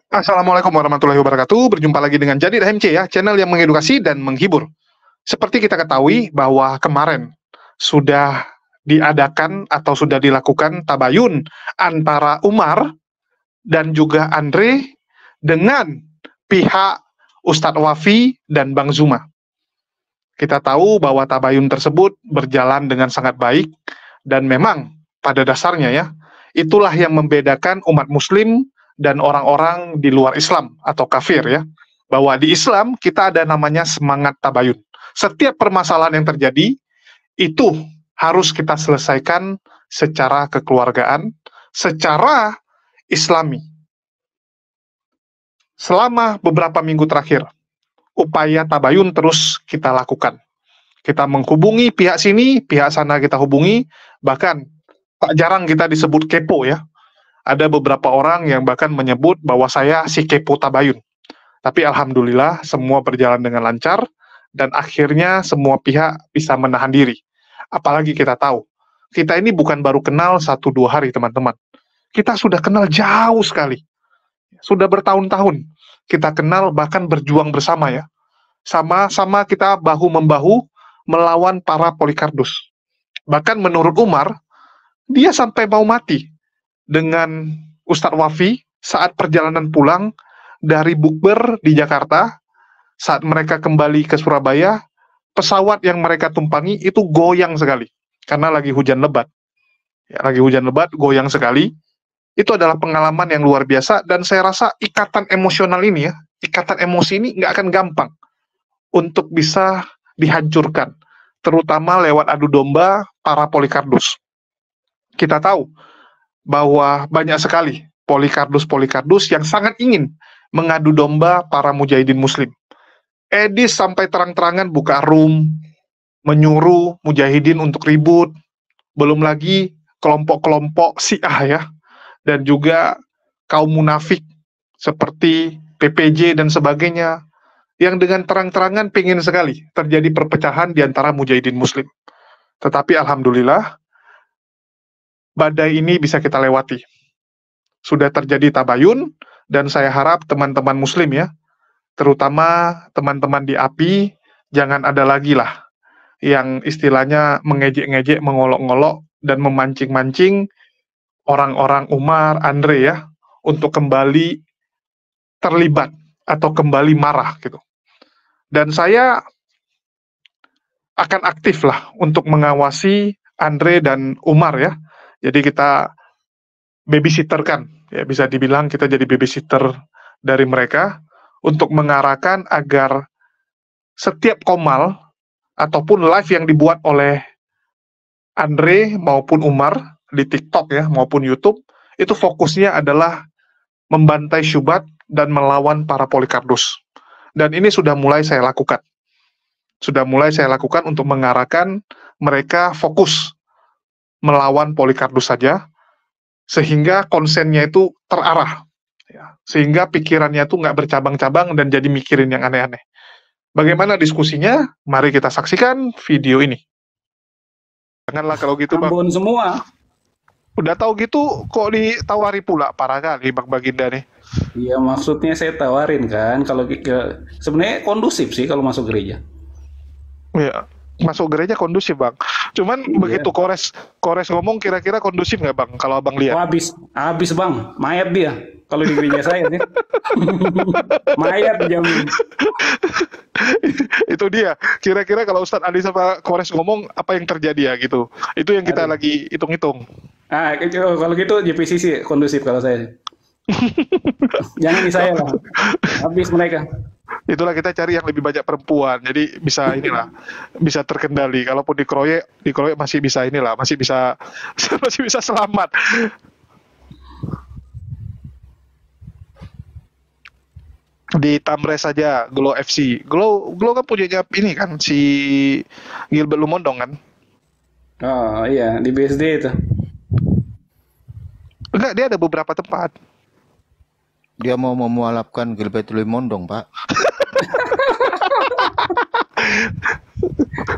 Assalamualaikum warahmatullahi wabarakatuh. Berjumpa lagi dengan Jadi HMC ya, channel yang mengedukasi dan menghibur. Seperti kita ketahui bahwa kemarin sudah diadakan atau sudah dilakukan tabayun antara Umar dan juga Andre dengan pihak Ustadz Wafi dan Bang Zuma. Kita tahu bahwa tabayun tersebut berjalan dengan sangat baik dan memang pada dasarnya ya, itulah yang membedakan umat muslim dan orang-orang di luar Islam atau kafir ya. Bahwa di Islam kita ada namanya semangat tabayun. Setiap permasalahan yang terjadi itu harus kita selesaikan secara kekeluargaan, secara Islami. Selama beberapa minggu terakhir, upaya tabayun terus kita lakukan. Kita menghubungi pihak sini, pihak sana kita hubungi, bahkan tak jarang kita disebut kepo ya. Ada beberapa orang yang bahkan menyebut bahwa saya si kepo tabayun. Tapi alhamdulillah semua berjalan dengan lancar dan akhirnya semua pihak bisa menahan diri. Apalagi kita tahu, kita ini bukan baru kenal 1-2 hari teman-teman. Kita sudah kenal jauh sekali. Sudah bertahun-tahun. Kita kenal bahkan berjuang bersama ya. Sama-sama kita bahu-membahu melawan para Polikardus. Bahkan menurut Umar, dia sampai mau mati dengan Ustadz Wafi saat perjalanan pulang dari bukber di Jakarta. Saat mereka kembali ke Surabaya, pesawat yang mereka tumpangi itu goyang sekali karena lagi hujan lebat. Ya, lagi hujan lebat, goyang sekali. Itu adalah pengalaman yang luar biasa dan saya rasa ikatan emosional ini ya, ikatan emosi ini nggak akan gampang untuk bisa dihancurkan, terutama lewat adu domba para Polikardus. Kita tahu bahwa banyak sekali Polikardus yang sangat ingin mengadu domba para mujahidin muslim. Edis sampai terang-terangan buka room, menyuruh mujahidin untuk ribut, belum lagi kelompok-kelompok Syiah ya, dan juga kaum munafik seperti PPJ dan sebagainya, yang dengan terang-terangan pengen sekali terjadi perpecahan di antara mujahidin muslim. Tetapi alhamdulillah, badai ini bisa kita lewati. Sudah terjadi tabayun, dan saya harap teman-teman muslim ya, terutama teman-teman di API, jangan ada lagi lah yang istilahnya mengejek-ngejek, mengolok-ngolok, dan memancing-mancing orang-orang Umar, Andre ya, untuk kembali terlibat atau kembali marah gitu. Dan saya akan aktif lah untuk mengawasi Andre dan Umar ya. Jadi kita babysitter kan, ya bisa dibilang kita jadi babysitter dari mereka untuk mengarahkan agar setiap komal ataupun live yang dibuat oleh Andre maupun Umar di TikTok ya maupun YouTube itu fokusnya adalah membantai syubhat dan melawan para Polikardus. Dan ini sudah mulai saya lakukan. Sudah mulai saya lakukan untuk mengarahkan mereka fokus melawan Polikardus saja, sehingga konsennya itu terarah. Ya, sehingga pikirannya itu nggak bercabang-cabang dan jadi mikirin yang aneh-aneh. Bagaimana diskusinya? Mari kita saksikan video ini. Janganlah kalau gitu Bang. Ambon semua. Udah tahu gitu kok ditawari pula, parah kali Bang Baginda nih. Iya, maksudnya saya tawarin kan kalau sebenarnya kondusif sih kalau masuk gereja. Ya, masuk gereja kondusif Bang. Cuman begitu Kores ngomong kira-kira kondusif nggak Bang kalau Abang lihat? Oh, habis Bang, mayat dia. Kalau di gereja saya nih. Mayat dijamin. Itu dia. Kira-kira kalau Ustadz Ali sama Kores ngomong apa yang terjadi ya gitu. Itu yang kita lagi hitung-hitung. Ah, kalau gitu JPCC kondusif kalau saya. Jangan di saya lah. Habis mereka. Itulah kita cari yang lebih banyak perempuan. Jadi bisa inilah, bisa terkendali. Kalaupun dikeroyok masih bisa inilah, masih bisa selamat. Di Tamres saja Glow FC. Glow kan punyanya ini kan si Gilbert Lumondong kan? Oh iya, di BSD itu. Enggak, dia ada beberapa tempat. Dia mau memualafkan Gilbert Lumondong, Pak.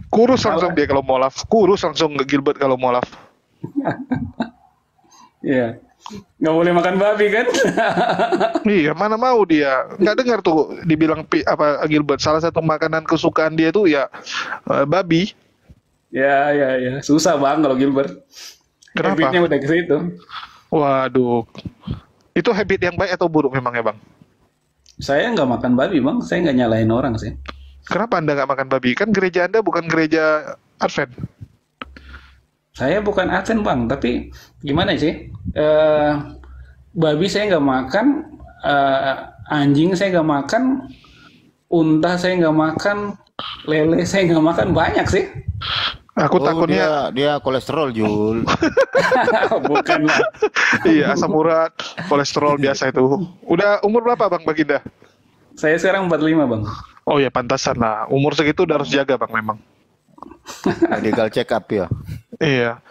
Kurus langsung dia kalau mualaf. Kurus langsung Gilbert kalau mualaf. Iya. Nggak boleh makan babi kan? Iya, mana mau dia. Nggak dengar tuh dibilang Gilbert, salah satu makanan kesukaan dia tuh ya babi. Ya, ya, ya. Susah bang kalau Gilbert. Kenapa? Habitnya udah ke situ. Waduh. Itu habit yang baik atau buruk memang ya, Bang? Saya nggak makan babi bang. Saya nggak nyalain orang sih. Kenapa Anda nggak makan babi? Kan gereja Anda bukan gereja Advent. Saya bukan Advent bang, tapi gimana sih? Babi saya nggak makan, anjing saya nggak makan, unta saya nggak makan, lele saya nggak makan, banyak sih. Aku takutnya dia kolesterol, Jul. Bukan lah. iya, asam urat, kolesterol biasa itu. Udah umur berapa Bang Baginda? Saya sekarang 45 bang. Oh ya, pantasan lah. Umur segitu udah harus jaga Bang memang. Medical check up ya. Iya.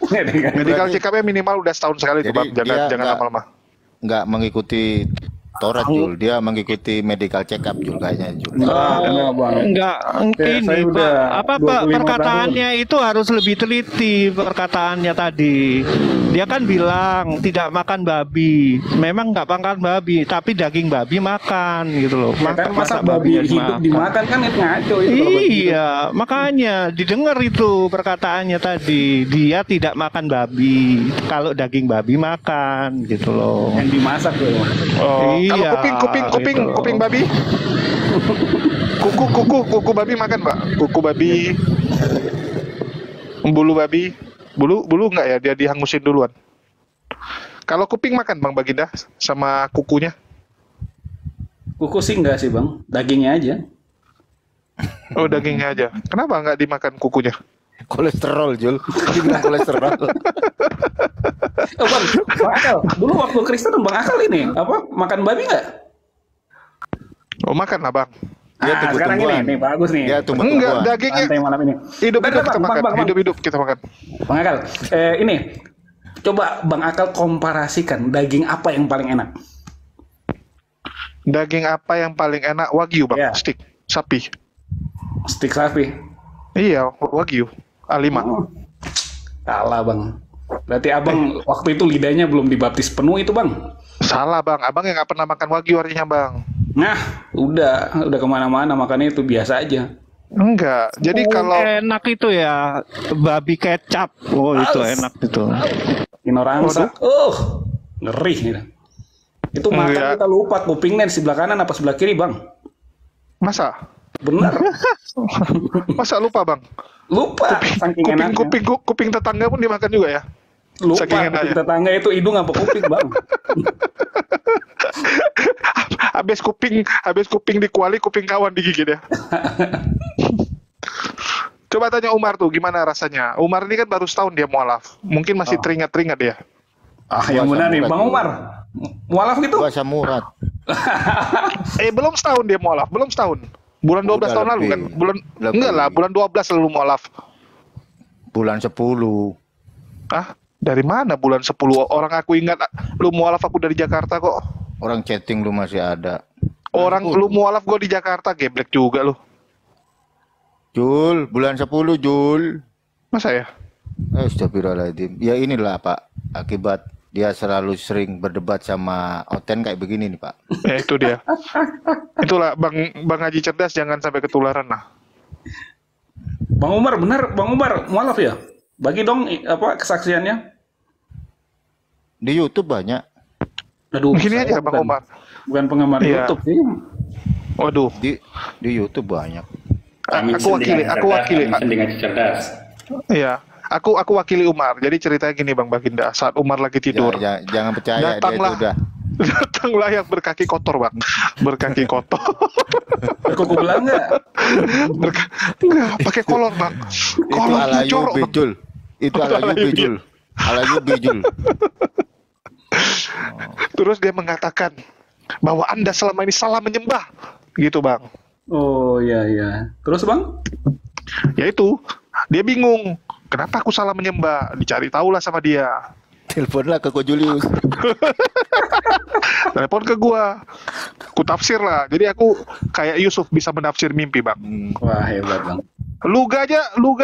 Medical check up-nya minimal udah setahun sekali tuh Bang. Jangan lama-lama. Nggak mengikuti Torat, Jul. Dia mengikuti medical check up, Jul, kayaknya, Jul. Enggak, ini Pak, perkataannya itu harus lebih teliti perkataannya tadi. Dia kan bilang tidak makan babi. Memang nggak makan babi, tapi daging babi makan gitu loh. Kan masa babi hidup dimakan kan itu ngaco itu. Iya, makanya didengar itu perkataannya tadi. Dia tidak makan babi. Kalau daging babi makan gitu loh. Yang dimasak tuh. Oh, Iya, kalau kuping babi. Kuku babi makan, Pak. Kuku babi. Bulu babi. Bulu enggak ya? Dia dihangusin duluan. Kalau kuping makan Bang Baginda sama kukunya? Kuku sih enggak sih bang, dagingnya aja. Oh, dagingnya aja. Kenapa enggak dimakan kukunya? Kolesterol, Jul. Dia bilang kolesterol. Oh, bang Akal, dulu waktu Kristen Bang Akal ini apa makan babi nggak? Oh, makan lah Bang. Dia Sekarang ini bagus nih. Dia Enggak, dagingnya Santai malam ini. hidup-hidup kita Bang, makan. Bang. Hidup-hidup kita makan. Bang Akal, ini coba Bang Akal komparasikan daging apa yang paling enak? Daging apa yang paling enak? Wagyu Bang, Ya. steak sapi. Stik sapi. Iya, Wagyu A5. Oh, kalah bang. Berarti abang waktu itu lidahnya belum dibaptis penuh itu bang. Salah Bang, Abang yang nggak pernah makan Wagyu artinya Bang. Nah, udah kemana-mana makannya itu biasa aja. Enggak. Jadi kalau enak itu ya babi kecap. Oh, itu enak itu. Ignoransa. Ngeri gitu. Itu makan Enggak. kita lupa kupingnya di sebelah kanan apa sebelah kiri bang. masa Bener. masa lupa Bang? Lupa. Saking enaknya. Kuping tetangga pun dimakan juga ya? Lupa saking kuping enaknya. tetangga itu hidung apa kuping bang. habis kuping dikuali, kuping kawan digigit ya. Coba tanya Umar tuh gimana rasanya. Umar ini kan baru setahun dia mualaf. Mungkin masih teringat-teringat dia. Yang benar nih Bang Umar. Mualaf gitu? Puasa murad. Belum setahun dia mualaf, belum setahun. Bulan 12 Udah tahun lalu lebih. kan? Lebih. Enggak lah, bulan 12 lalu mualaf. Bulan 10. Ah, dari mana bulan 10? Orang aku ingat lu mualaf aku dari Jakarta kok. Orang chatting lu masih ada. Orang lu mualaf gua di Jakarta, geblek juga lu. Jul, bulan 10, Jul. Masa ya? Astagfirullahaladzim. Ya inilah Pak, akibat dia selalu sering berdebat sama Oten kayak begini nih Pak. Itu dia. Itulah Bang Haji cerdas, jangan sampai ketularan lah. Bang Umar benar, Bang Umar mualaf ya? Bagi dong kesaksiannya. Di YouTube banyak. Aduh, Gini aja saya Bang Umar. bukan penggemar Iya. YouTube sih. Waduh. Di YouTube banyak. Aku wakili. dengan cerdas. Iya. Aku wakili Umar. Jadi ceritanya gini Bang Baginda, saat Umar lagi tidur. Jangan percaya Datanglah. dia itu udah. Datanglah yang berkaki kotor Bang. Berkaki kotor. Berkuku belang nggak? Enggak, pakai kolor Bang. Itu Kolornya ala jorok Yubi, Bang. Jul. Itu ala Yubi, Jul. Ala Yubi, Jul. Terus dia mengatakan bahwa Anda selama ini salah menyembah. Gitu Bang. Oh iya. Terus Bang? Yaitu, dia bingung. Kenapa aku salah menyembah? Dicari tahulah sama dia. Teleponlah ke Ko Julius. Telepon ke gua. Ku tafsir lah. Jadi aku kayak Yusuf bisa menafsir mimpi Bang. Wah hebat Bang. Luga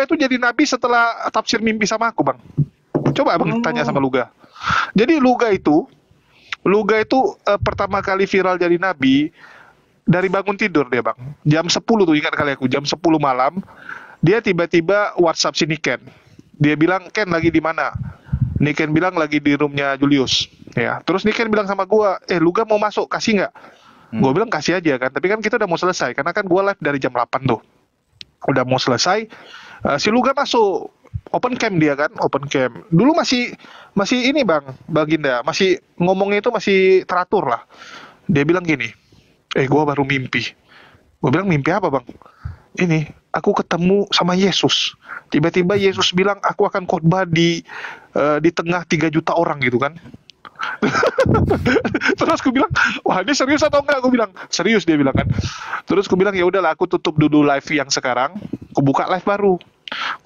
itu jadi nabi setelah tafsir mimpi sama aku Bang. Coba Abang tanya sama Luga. Jadi Luga itu Luga itu pertama kali viral jadi nabi dari bangun tidur dia bang. Jam 10 tuh ingat kali aku, jam 10 malam. Dia tiba-tiba WhatsApp si Niken. Dia bilang, Ken lagi di mana? Niken bilang lagi di roomnya Julius. Ya, terus Niken bilang sama gua, Luga mau masuk, kasih nggak? Gua bilang kasih aja kan. Tapi kan kita udah mau selesai, karena kan gua live dari jam 8 tuh. Udah mau selesai, si Luga masuk. Open cam dia kan, open cam. Dulu masih ini bang, Baginda, masih ngomongnya itu masih teratur lah. Dia bilang gini, gua baru mimpi. Gua bilang mimpi apa bang? Ini, aku ketemu sama Yesus. Tiba-tiba Yesus bilang aku akan khotbah di tengah 3 juta orang gitu kan. Terus aku bilang, wah ini serius atau enggak? Aku bilang serius, dia bilang kan. Terus aku bilang ya udahlah, aku tutup dulu live yang sekarang, aku buka live baru.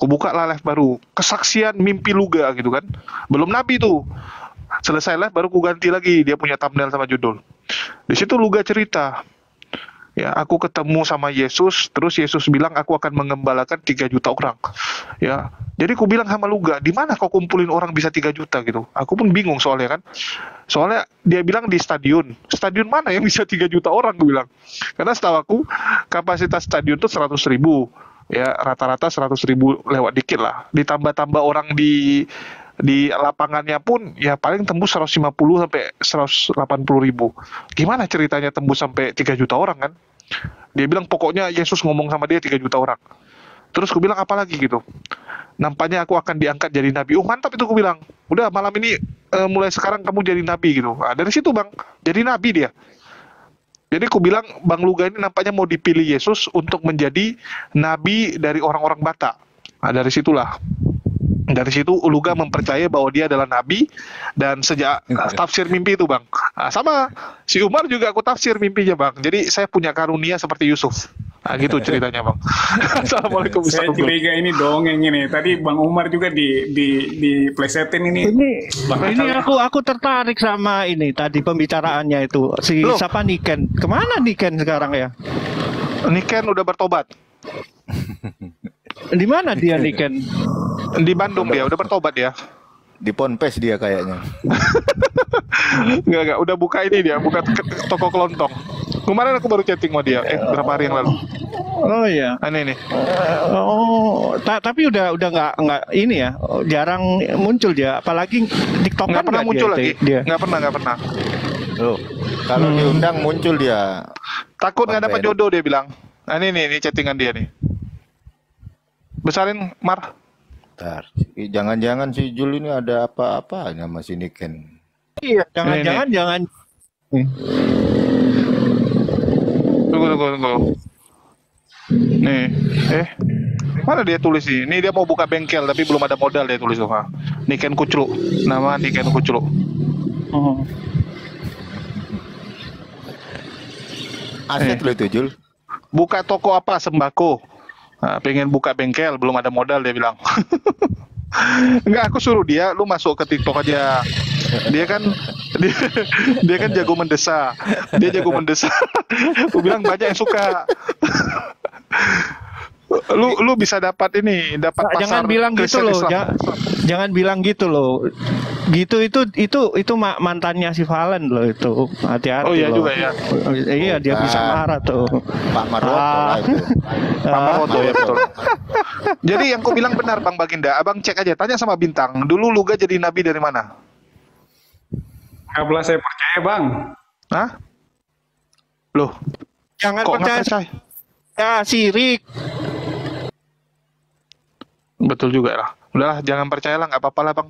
Aku buka lah live baru, kesaksian mimpi Luga gitu kan. Belum nabi tuh. Selesai live baru aku ganti lagi, dia punya thumbnail sama judul. Di situ Luga cerita, ya aku ketemu sama Yesus, terus Yesus bilang aku akan mengembalakan 3 juta orang. Ya, jadi aku bilang sama Luga, di mana kau kumpulin orang bisa 3 juta gitu? Aku pun bingung soalnya kan. Soalnya dia bilang di stadion. Stadion mana yang bisa 3 juta orang, gue bilang. Karena setahu aku kapasitas stadion tuh 100.000. Ya rata-rata 100.000 lewat dikit lah. Ditambah-tambah orang di lapangannya pun ya paling tembus 150 sampai 180.000. Gimana ceritanya tembus sampai 3 juta orang kan? Dia bilang pokoknya Yesus ngomong sama dia 3 juta orang. Terus aku bilang apa lagi gitu. Nampaknya aku akan diangkat jadi nabi. Oh mantap itu, aku bilang. Udah malam ini mulai sekarang kamu jadi nabi gitu. Nah, dari situ bang, jadi nabi dia. Jadi aku bilang Bang Luga ini nampaknya mau dipilih Yesus untuk menjadi nabi dari orang-orang Batak. Nah, dari situlah. Dari situ Luga mempercayai bahwa dia adalah nabi, dan sejak tafsir mimpi itu bang. Nah, sama si Umar juga aku tafsir mimpinya bang. Jadi saya punya karunia seperti Yusuf. Nah, gitu ceritanya bang. Assalamualaikum. Saya curiga ini dongeng ini. Tadi Bang Umar juga di plesetin ini. Ini aku tertarik sama ini tadi pembicaraannya itu si Loh. siapa Niken. Kemana Niken sekarang ya? Niken udah bertobat. Di mana dia Niken? Di Bandung dia udah bertobat ya. Di Ponpes dia kayaknya. Enggak, udah buka ini dia, buka toko kelontong. Kemarin aku baru chatting sama dia, berapa hari yang lalu. Oh iya. Ini nih. Tapi udah nggak ini ya, jarang muncul dia, apalagi TikTok Nggak kan pernah muncul dia, lagi. dia. Nggak pernah. Loh, kalau diundang muncul dia. Takut nggak dapat Konten. jodoh dia bilang. Nah ini chattingan dia nih. Besarin Mar. Bentar. Jangan-jangan si Jul ini ada apa-apanya sama si Niken. Iya, jangan. Tunggu. Nih, mana dia tulis sih? Ini dia mau buka bengkel tapi belum ada modal, dia tulis tuh. Niken Kuclu, nama Niken Kuclu. Oh. Aset lo itu Jul. Buka toko apa, sembako. Nah, pengen buka bengkel, belum ada modal dia bilang. Enggak, aku suruh dia, lu masuk ke TikTok aja. Dia kan jago mendesa. Aku bilang banyak yang suka. lu bisa dapat pasar. Jangan bilang gitu Kristen loh. Islam. Jangan bilang gitu loh. Itu mantannya si Valen loh itu. Hati-hati Oh iya loh. juga ya. Iya, dia bisa marah tuh. Pak Marwoto lah itu. Pak Marwoto ya betul. Jadi yang ku bilang benar Bang Baginda. Abang cek aja, tanya sama Bintang. Dulu Luga jadi nabi dari mana? Kablah saya percaya Bang. Hah? Loh, Jangan kok nggak percaya percaya? ya, sirik. Betul juga lah. Udahlah, jangan percayalah, nggak apa-apa lah Bang.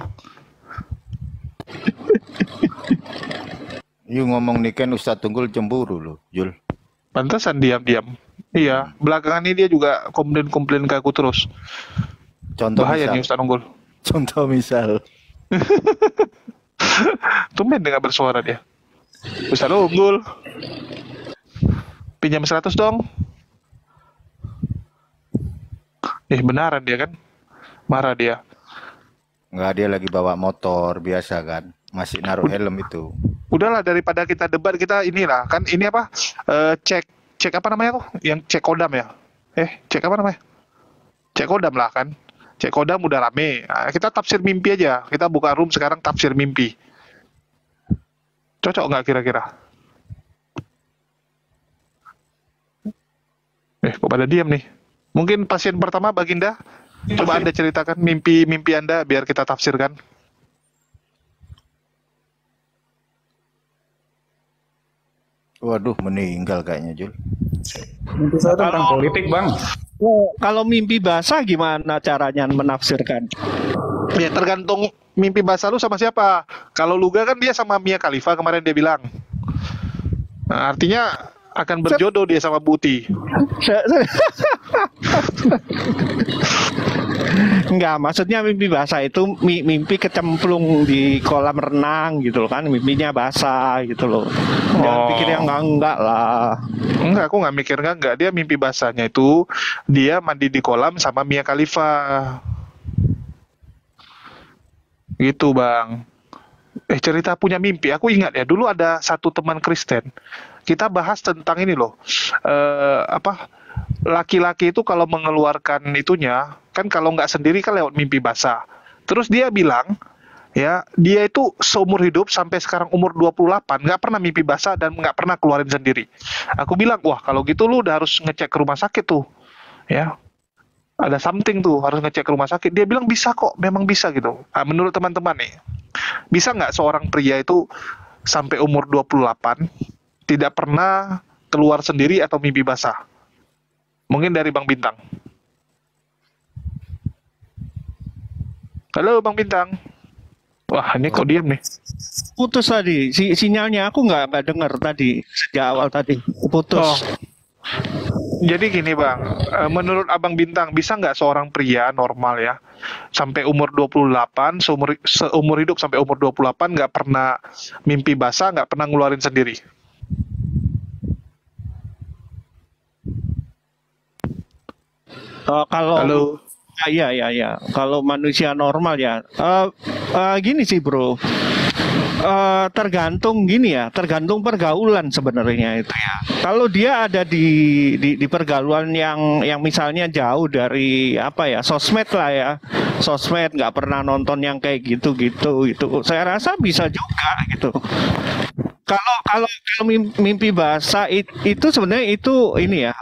You ngomong Niken Ustadz Tunggul cemburu lo, Jul. Pantesan diam-diam. Iya, belakangan ini dia juga komplain ke aku terus. Contoh Bahaya nih misal. Ustaz Unggul. Contoh misal. Tumben dengan bersuara dia. Ustaz Unggul. Pinjam 100 dong. Benaran dia kan? Marah dia. Enggak, dia lagi bawa motor biasa kan. Masih naruh helm itu. Udahlah, daripada kita debat, kita inilah. Kan ini apa? Cek apa namanya kok? Yang cek kodam ya? Cek apa namanya? Cek kodam lah kan? Cek kodam udah rame. Nah, kita tafsir mimpi aja. Kita buka room sekarang tafsir mimpi. Cocok nggak kira-kira? Kok pada diam nih? Mungkin pasien pertama Baginda, coba Anda ceritakan mimpi Anda biar kita tafsirkan. Waduh, meninggal kayaknya, Jul. Mimpi saya tentang politik, Bang. Kalau mimpi basah gimana caranya menafsirkan? Ya tergantung mimpi basah lu sama siapa. Kalau Luga kan dia sama Mia Khalifa kemarin dia bilang. Nah, artinya akan berjodoh dia sama Buti. Enggak, maksudnya mimpi basah itu mimpi kecemplung di kolam renang gitu loh kan, mimpinya basah gitu loh. Jangan pikir yang enggak lah. Enggak, aku nggak mikir enggak. Dia mimpi basahnya itu dia mandi di kolam sama Mia Khalifa. Gitu, Bang. Cerita punya mimpi. Aku ingat ya, dulu ada satu teman Kristen. Kita bahas tentang ini loh. Laki-laki itu kalau mengeluarkan itunya, kan kalau nggak sendiri kan lewat mimpi basah. Terus dia bilang, ya dia itu seumur hidup sampai sekarang umur 28 nggak pernah mimpi basah dan nggak pernah keluarin sendiri. Aku bilang, wah kalau gitu lu udah harus ngecek ke rumah sakit tuh. Ya, ada something tuh, harus ngecek ke rumah sakit. Dia bilang bisa kok, memang bisa gitu. Nah, menurut teman-teman nih, bisa nggak seorang pria itu sampai umur 28 tidak pernah keluar sendiri atau mimpi basah? Mungkin dari Bang Bintang. Halo Bang Bintang. Wah, ini kok diam nih? Putus tadi, sinyalnya aku nggak dengar tadi, sejak awal tadi, putus. Jadi gini Bang, menurut Abang Bintang, bisa nggak seorang pria normal ya, sampai umur 28, seumur hidup sampai umur 28, nggak pernah mimpi basah, nggak pernah ngeluarin sendiri? Kalau Halo? ya. Kalau manusia normal ya, gini sih bro, tergantung gini ya, tergantung pergaulan sebenarnya itu ya. Kalau dia ada di pergaulan yang misalnya jauh dari apa ya, sosmed lah ya, sosmed, nggak pernah nonton yang kayak gitu-gitu, itu saya rasa bisa juga gitu. Kalau mimpi basah itu sebenarnya itu ini ya,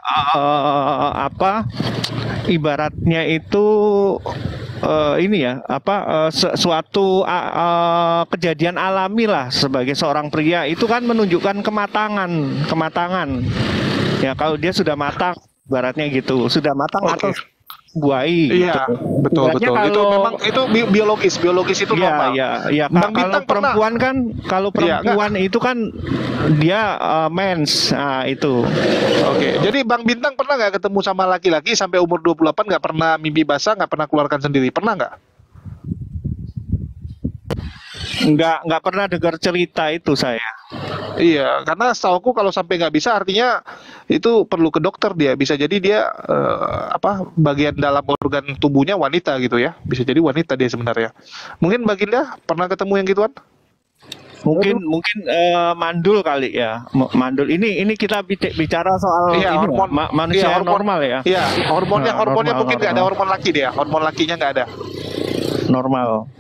ibaratnya itu ini ya, suatu kejadian alami lah sebagai seorang pria, itu kan menunjukkan kematangan ya. Kalau dia sudah matang, ibaratnya gitu, sudah matang atau buai. Iya, gitu. betul. Itu memang itu biologis itu normal. Iya. Bang Kalau Bintang perempuan kan, kalau perempuan itu kan dia mens, nah itu. Oke, jadi Bang Bintang pernah nggak ketemu sama laki-laki sampai umur 28 nggak pernah mimpi basah, nggak pernah keluarkan sendiri? Pernah nggak? Nggak pernah dengar cerita itu saya. Iya, karena setauku kalau sampai nggak bisa artinya itu perlu ke dokter dia. Bisa jadi dia bagian dalam organ tubuhnya wanita gitu ya. Bisa jadi wanita dia sebenarnya. Mungkin Baginda pernah ketemu yang gituan? Mungkin mandul kali ya. Mandul ini kita bicara soal hormon manusia normal ya. Iya, hormonnya normal, mungkin nggak ada hormon laki dia. Hormon lakinya nggak ada. Normal.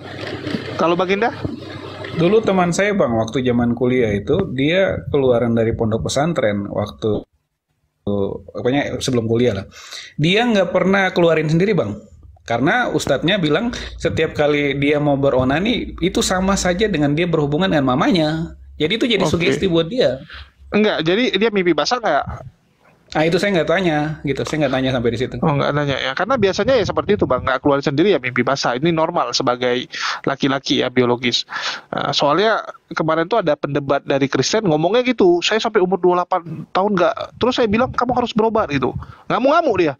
Kalau Baginda? Dulu teman saya Bang, waktu zaman kuliah itu dia keluaran dari pondok pesantren waktu pokoknya sebelum kuliah lah. Dia nggak pernah keluarin sendiri Bang. Karena ustadznya bilang setiap kali dia mau beronani itu sama saja dengan dia berhubungan dengan mamanya. Jadi itu jadi sugesti buat dia. Enggak, jadi dia mimpi basah nggak? Ah itu saya nggak tanya gitu, saya nggak tanya sampai di situ. Oh nggak nanya ya, karena biasanya ya seperti itu Bang, nggak keluar sendiri ya mimpi basah. Ini normal sebagai laki-laki ya, biologis. Soalnya kemarin tuh ada pendebat dari Kristen ngomongnya gitu, saya sampai umur 28 tahun nggak, terus saya bilang kamu harus berobat gitu, ngamuk-ngamuk dia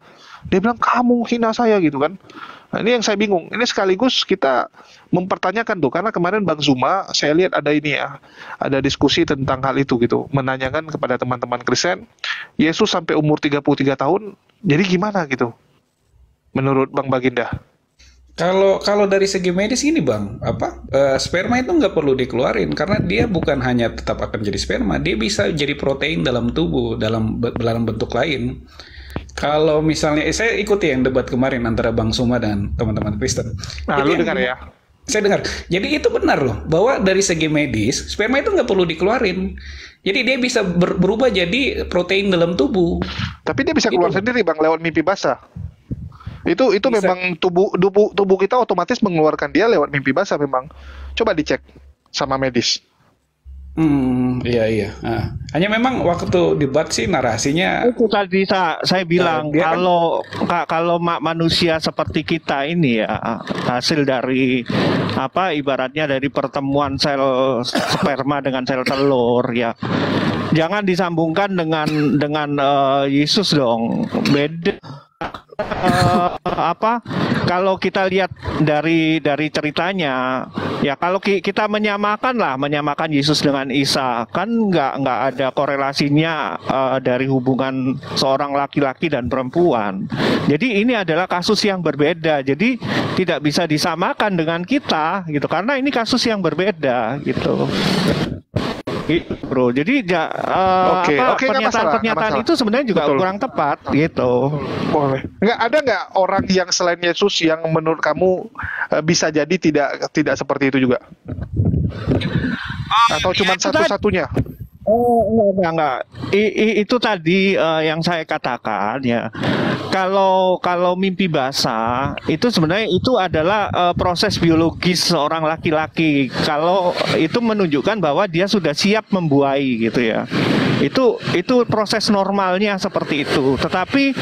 bilang kamu hina saya gitu kan. Nah, ini yang saya bingung. Ini sekaligus kita mempertanyakan tuh, karena kemarin Bang Zuma saya lihat ada ini ya, ada diskusi tentang hal itu gitu, menanyakan kepada teman-teman Kristen, Yesus sampai umur 33 tahun, jadi gimana gitu menurut Bang Baginda? Kalau dari segi medis ini Bang, sperma itu nggak perlu dikeluarin karena dia bukan hanya tetap akan jadi sperma, dia bisa jadi protein dalam tubuh dalam bentuk lain. Kalau misalnya saya ikuti yang debat kemarin antara Bang Suma dan teman-teman Kristen. Nah, lu dengar ya? Saya dengar. Jadi itu benar loh, bahwa dari segi medis, sperma itu nggak perlu dikeluarin. Jadi dia bisa berubah jadi protein dalam tubuh. Tapi dia bisa keluar sendiri Bang lewat mimpi basah. Itu Bisa. memang tubuh kita otomatis mengeluarkan dia lewat mimpi basah memang. Coba dicek sama medis. Iya. Nah, hanya memang waktu debat sih narasinya Itu tadi saya bilang dia kan- kalau manusia seperti kita ini ya hasil dari ibaratnya dari pertemuan sel sperma dengan sel telur ya. Jangan disambungkan dengan Yesus dong. Beda. Kalau kita lihat dari ceritanya ya, kalau kita menyamakan Yesus dengan Isa, kan nggak ada korelasinya dari hubungan seorang laki-laki dan perempuan. Jadi ini adalah kasus yang berbeda, jadi tidak bisa disamakan dengan kita gitu, karena ini kasus yang berbeda gitu. Bro, jadi pernyataan itu sebenarnya juga kurang tepat gitu. Boleh. Ada nggak orang yang selain Yesus yang menurut kamu bisa jadi tidak seperti itu juga? Atau cuma satu-satunya? Enggak. Itu tadi yang saya katakan ya. Kalau mimpi basah itu sebenarnya itu adalah proses biologis seorang laki-laki. Kalau itu menunjukkan bahwa dia sudah siap membuahi gitu ya. Itu proses normalnya seperti itu. Tetapi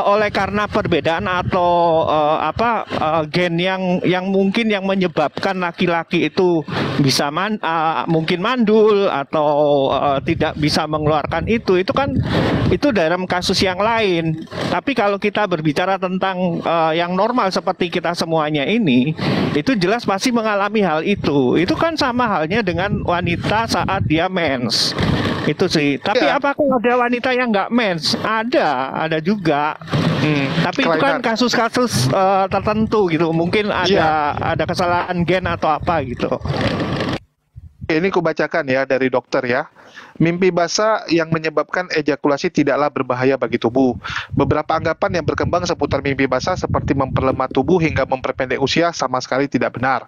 oleh karena perbedaan atau gen yang mungkin yang menyebabkan laki-laki itu bisa mungkin mandul atau tidak bisa mengeluarkan itu kan itu dalam kasus yang lain. Tapi kalau kita berbicara tentang yang normal seperti kita semuanya ini, itu jelas pasti mengalami hal itu. Itu kan sama halnya dengan wanita saat dia mens. Itu sih. Tapi apakah ada wanita yang nggak mens? Ada juga. Tapi itu kan kasus-kasus tertentu gitu. Mungkin ada kesalahan gen atau apa gitu. Ini kubacakan ya dari dokter ya. Mimpi basah yang menyebabkan ejakulasi tidaklah berbahaya bagi tubuh. Beberapa anggapan yang berkembang seputar mimpi basah seperti memperlemah tubuh hingga memperpendek usia sama sekali tidak benar.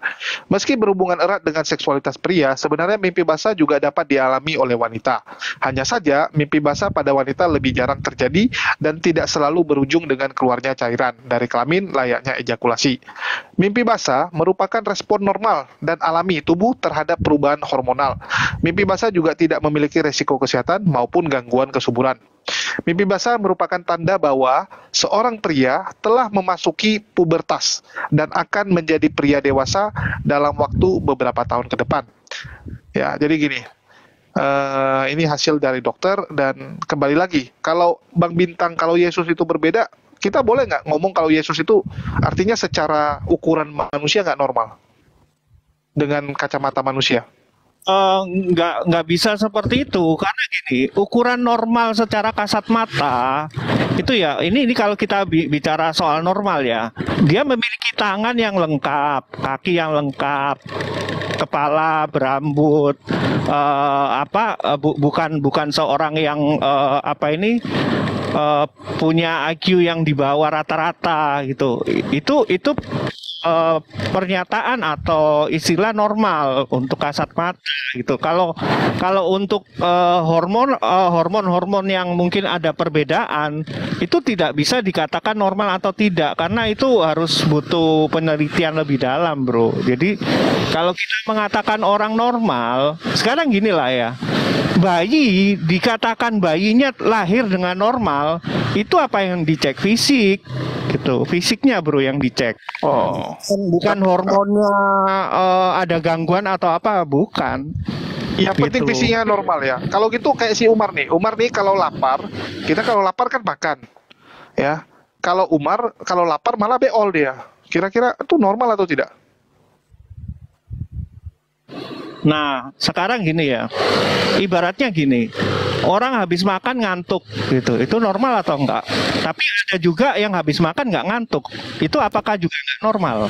Meski berhubungan erat dengan seksualitas pria, sebenarnya mimpi basah juga dapat dialami oleh wanita. Hanya saja, mimpi basah pada wanita lebih jarang terjadi dan tidak selalu berujung dengan keluarnya cairan dari kelamin layaknya ejakulasi. Mimpi basah merupakan respon normal dan alami tubuh terhadap perubahan hormonal. Mimpi basah juga tidak memiliki resiko kesehatan maupun gangguan kesuburan. Mimpi basah merupakan tanda bahwa seorang pria telah memasuki pubertas dan akan menjadi pria dewasa dalam waktu beberapa tahun ke depan. Ya, jadi gini, ini hasil dari dokter dan kembali lagi, kalau Bang Bintang, kalau Yesus itu berbeda, kita boleh nggak ngomong kalau Yesus itu artinya secara ukuran manusia nggak normal dengan kacamata manusia? Nggak bisa seperti itu, karena gini, ukuran normal secara kasat mata itu ya, ini kalau kita bicara soal normal ya, dia memiliki tangan yang lengkap, kaki yang lengkap, kepala berambut, bukan seorang yang punya IQ yang di bawah rata-rata gitu. Itu pernyataan atau istilah normal untuk kasat mata gitu. Kalau untuk hormon yang mungkin ada perbedaan, itu tidak bisa dikatakan normal atau tidak, karena itu harus butuh penelitian lebih dalam, bro. Jadi kalau kita mengatakan orang normal, sekarang gini lah ya, bayi dikatakan bayinya lahir dengan normal, itu apa yang dicek? Fisik gitu, fisiknya bro yang dicek. Bukan hormonnya ada gangguan atau apa, bukan. Yang penting Gitu. fisiknya normal ya. Kalau gitu kayak si Umar nih kalau lapar, kita kalau lapar kan makan, ya. Kalau Umar kalau lapar malah beol dia. Kira-kira itu normal atau tidak? Nah, sekarang gini ya, ibaratnya gini, orang habis makan ngantuk gitu, itu normal atau enggak? Tapi ada juga yang habis makan nggak ngantuk, itu apakah juga nggak normal?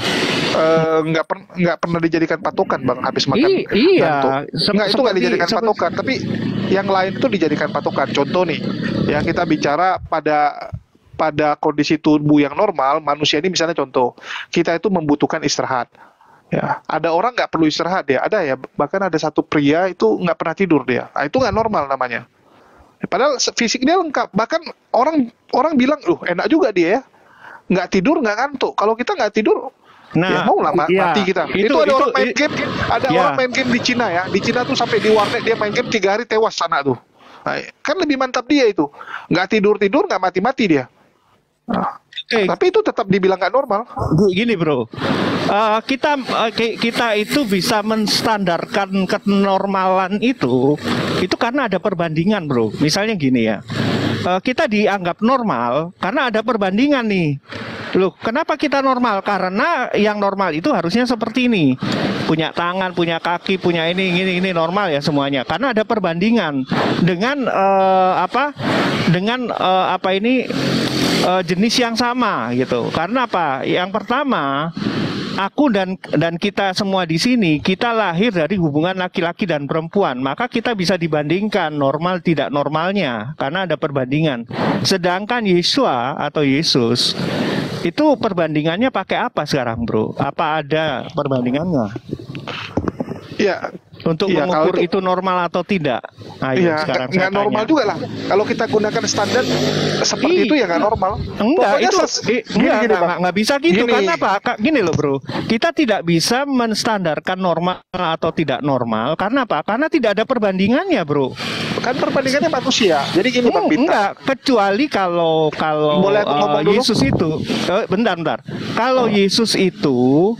Nggak pernah dijadikan patokan bang habis makan Iya, ngantuk. Itu nggak dijadikan patokan, tapi yang lain itu dijadikan patokan. Contoh nih, ya kita bicara pada kondisi tubuh yang normal, manusia ini misalnya contoh, kita itu membutuhkan istirahat. Ya, ada orang nggak perlu istirahat dia, ada ya. Bahkan ada satu pria itu nggak pernah tidur dia. Nah, itu nggak normal namanya. Padahal fisik dia lengkap. Bahkan orang orang bilang, enak juga dia ya. Nggak tidur, nggak ngantuk. Kalau kita nggak tidur, ya mau lah mati kita. Itu ada orang main game, orang main game di Cina ya. Di Cina tuh sampai di warnet dia main game 3 hari tewas sana tuh. Nah, kan lebih mantap dia itu. Nggak tidur, nggak mati-mati dia. Nah, tapi itu tetap dibilang nggak normal. Gini bro, kita itu bisa menstandarkan kenormalan itu karena ada perbandingan bro. Misalnya gini ya, kita dianggap normal karena ada perbandingan nih. Loh, kenapa kita normal? Karena yang normal itu harusnya seperti ini. Punya tangan, punya kaki, punya ini normal ya semuanya. Karena ada perbandingan dengan jenis yang sama gitu. Karena apa? Yang pertama, aku dan kita semua di sini, kita lahir dari hubungan laki-laki dan perempuan. Maka kita bisa dibandingkan normal tidak normalnya karena ada perbandingan. Sedangkan Yesua atau Yesus itu perbandingannya pakai apa sekarang, bro? Apa ada perbandingannya? Ya, untuk mengukur itu normal atau tidak. Iya, nggak normal juga lah. Kalau kita gunakan standar seperti itu ya nggak normal. Enggak, nggak bisa gitu. Karena apa? Gini loh bro, kita tidak bisa menstandarkan normal atau tidak normal. Karena apa? Karena tidak ada perbandingannya bro. Kan perbandingannya manusia. Jadi gini Bang Bintang. Enggak, kecuali kalau Yesus itu, bentar. Kalau Yesus itu,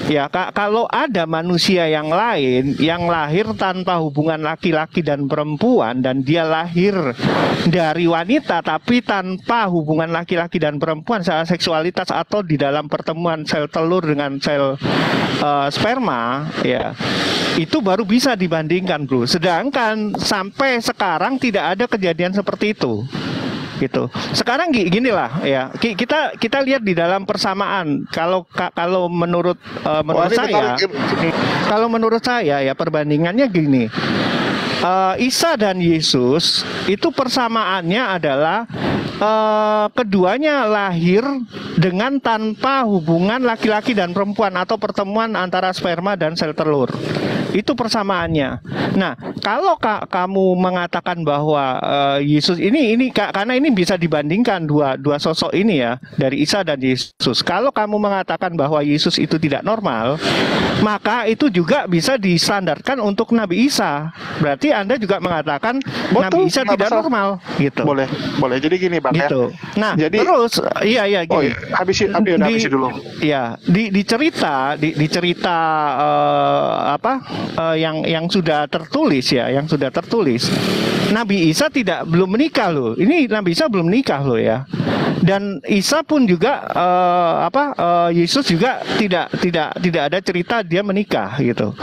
ya kalau ada manusia yang lain yang lahir tanpa hubungan laki-laki dan perempuan dan dia lahir dari wanita tapi tanpa hubungan laki-laki dan perempuan secara seksualitas atau di dalam pertemuan sel telur dengan sel sperma, ya itu baru bisa dibandingkan bro. Sedangkan sampai sekarang tidak ada kejadian seperti itu. Gitu. Sekarang gini lah ya, kita lihat di dalam persamaan. Kalau menurut saya ya perbandingannya gini. Isa dan Yesus itu persamaannya adalah keduanya lahir dengan tanpa hubungan laki-laki dan perempuan atau pertemuan antara sperma dan sel telur. Itu persamaannya. Nah, kalau kamu mengatakan bahwa Yesus ini karena ini bisa dibandingkan dua sosok ini ya, dari Isa dan Yesus. Kalau kamu mengatakan bahwa Yesus itu tidak normal, maka itu juga bisa distandarkan untuk Nabi Isa. Berarti Anda juga mengatakan Nabi Isa tidak normal, gitu. Boleh. Jadi gini Bang gitu. Ya. Nah, jadi, terus gini. Habisi dulu. Ya, di cerita yang sudah tertulis ya, Nabi Isa belum menikah loh. Ini Nabi Isa belum menikah loh ya. Dan Isa pun juga Yesus juga tidak ada cerita dia menikah gitu.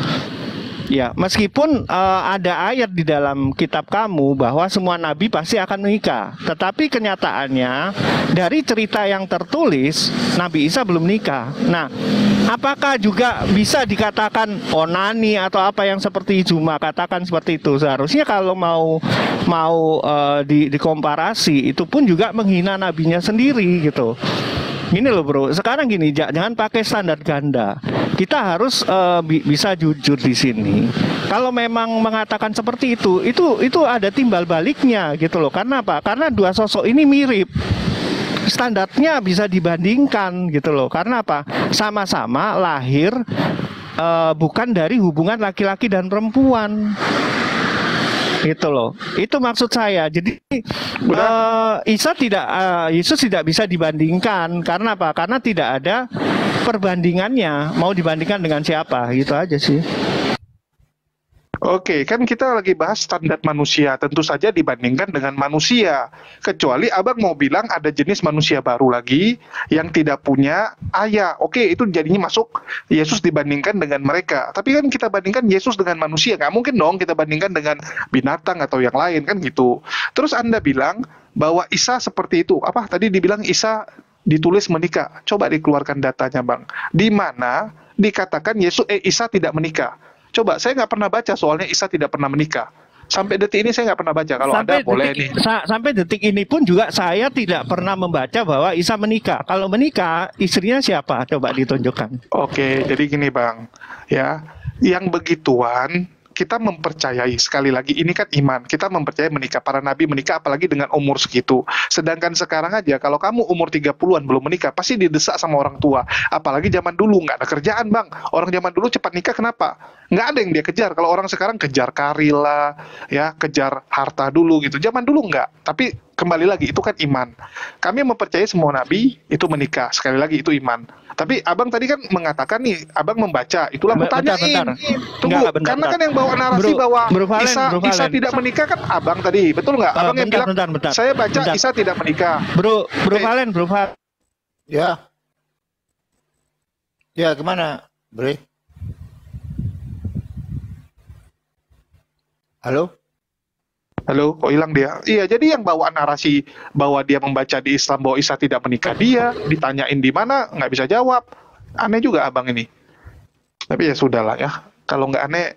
Ya, meskipun ada ayat di dalam kitab kamu bahwa semua nabi pasti akan menikah, tetapi kenyataannya dari cerita yang tertulis Nabi Isa belum menikah. Nah, apakah juga bisa dikatakan onani atau apa yang seperti Juma katakan seperti itu? Seharusnya kalau mau dikomparasi itu pun juga menghina nabinya sendiri gitu. Gini loh bro, sekarang gini, jangan pakai standar ganda. Kita harus bisa jujur di sini. Kalau memang mengatakan seperti itu ada timbal baliknya gitu loh. Karena apa? Karena dua sosok ini mirip. Standarnya bisa dibandingkan gitu loh. Karena apa? Sama-sama lahir bukan dari hubungan laki-laki dan perempuan. Gitu loh, itu maksud saya. Jadi Yesus tidak bisa dibandingkan. Karena apa? Karena tidak ada perbandingannya. Mau dibandingkan dengan siapa? Gitu aja sih. Oke, kan kita lagi bahas standar manusia. Tentu saja dibandingkan dengan manusia. Kecuali Abang mau bilang ada jenis manusia baru lagi yang tidak punya ayah. Oke, itu jadinya masuk Yesus dibandingkan dengan mereka. Tapi kan kita bandingkan Yesus dengan manusia. Nggak mungkin dong kita bandingkan dengan binatang atau yang lain, kan gitu. Terus Anda bilang bahwa Isa seperti itu. Apa tadi dibilang Isa ditulis menikah? Coba dikeluarkan datanya, Bang. Di mana dikatakan Isa tidak menikah? Coba, saya nggak pernah baca soalnya Isa tidak pernah menikah. Sampai detik ini saya nggak pernah baca. Kalau ada boleh nih. Sampai detik ini pun juga saya tidak pernah membaca bahwa Isa menikah. Kalau menikah, istrinya siapa? Coba ditunjukkan. Oke, jadi gini Bang, ya, yang begituan kita mempercayai, sekali lagi ini kan iman, kita mempercayai menikah, para nabi menikah apalagi dengan umur segitu. Sedangkan sekarang aja kalau kamu umur 30-an belum menikah pasti didesak sama orang tua. Apalagi zaman dulu nggak ada kerjaan Bang. Orang zaman dulu cepat nikah kenapa? Nggak ada yang dia kejar. Kalau orang sekarang kejar karir lah, ya, kejar harta dulu gitu. Zaman dulu nggak. Tapi kembali lagi itu kan iman. Kami mempercayai semua nabi itu menikah. Sekali lagi itu iman. Tapi abang tadi kan mengatakan nih, abang membaca, itulah aku tanyain. Tunggu, karena kan yang bawa narasi bahwa Isa tidak menikah kan abang tadi, betul nggak? Abang yang bilang, saya baca Isa tidak menikah. Bro Valen. Ya. Ya, gimana, Bre? Halo? Halo, kok hilang dia? Iya, jadi yang bawa narasi bahwa dia membaca di Islam bahwa Isa tidak menikah, dia ditanyain di mana nggak bisa jawab. Aneh juga abang ini. Tapi ya sudahlah ya. Kalau nggak aneh,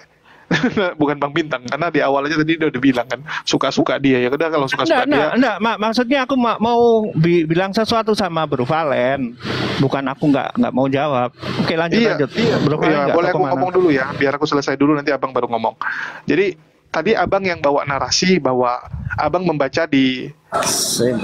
bukan Bang Bintang, karena di awal aja tadi dia udah bilang kan suka-suka dia ya. Udah kalau suka-suka dia. Enggak, maksudnya aku mau bilang sesuatu sama Bro Valen. Bukan aku nggak mau jawab. Oke, lanjut. Bro Valen, boleh aku ngomong dulu ya, biar aku selesai dulu nanti abang baru ngomong. Jadi tadi abang yang bawa narasi bahwa abang membaca di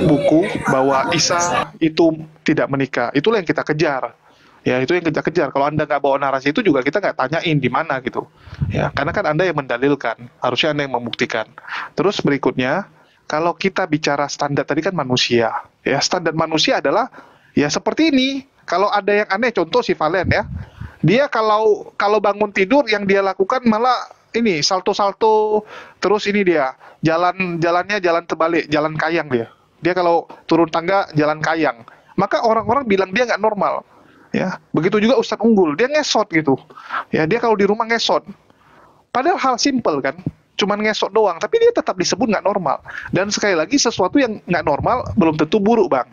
buku bahwa Isa itu tidak menikah. Itulah yang kita kejar. Ya, itu yang kita kejar. Kalau Anda nggak bawa narasi itu juga kita nggak tanyain di mana gitu. Ya, karena kan Anda yang mendalilkan. Harusnya Anda yang membuktikan. Terus berikutnya, kalau kita bicara standar tadi kan manusia. Ya, standar manusia adalah ya seperti ini. Kalau ada yang aneh, contoh si Valen ya. Dia kalau bangun tidur yang dia lakukan malah ini salto-salto, terus ini dia jalannya jalan terbalik, jalan kayang dia kalau turun tangga jalan kayang, maka orang-orang bilang dia nggak normal ya. Begitu juga Ustadz Unggul, dia ngesot gitu ya, dia kalau di rumah ngesot, padahal hal simple kan, cuman ngesot doang, tapi dia tetap disebut nggak normal. Dan sekali lagi sesuatu yang nggak normal belum tentu buruk Bang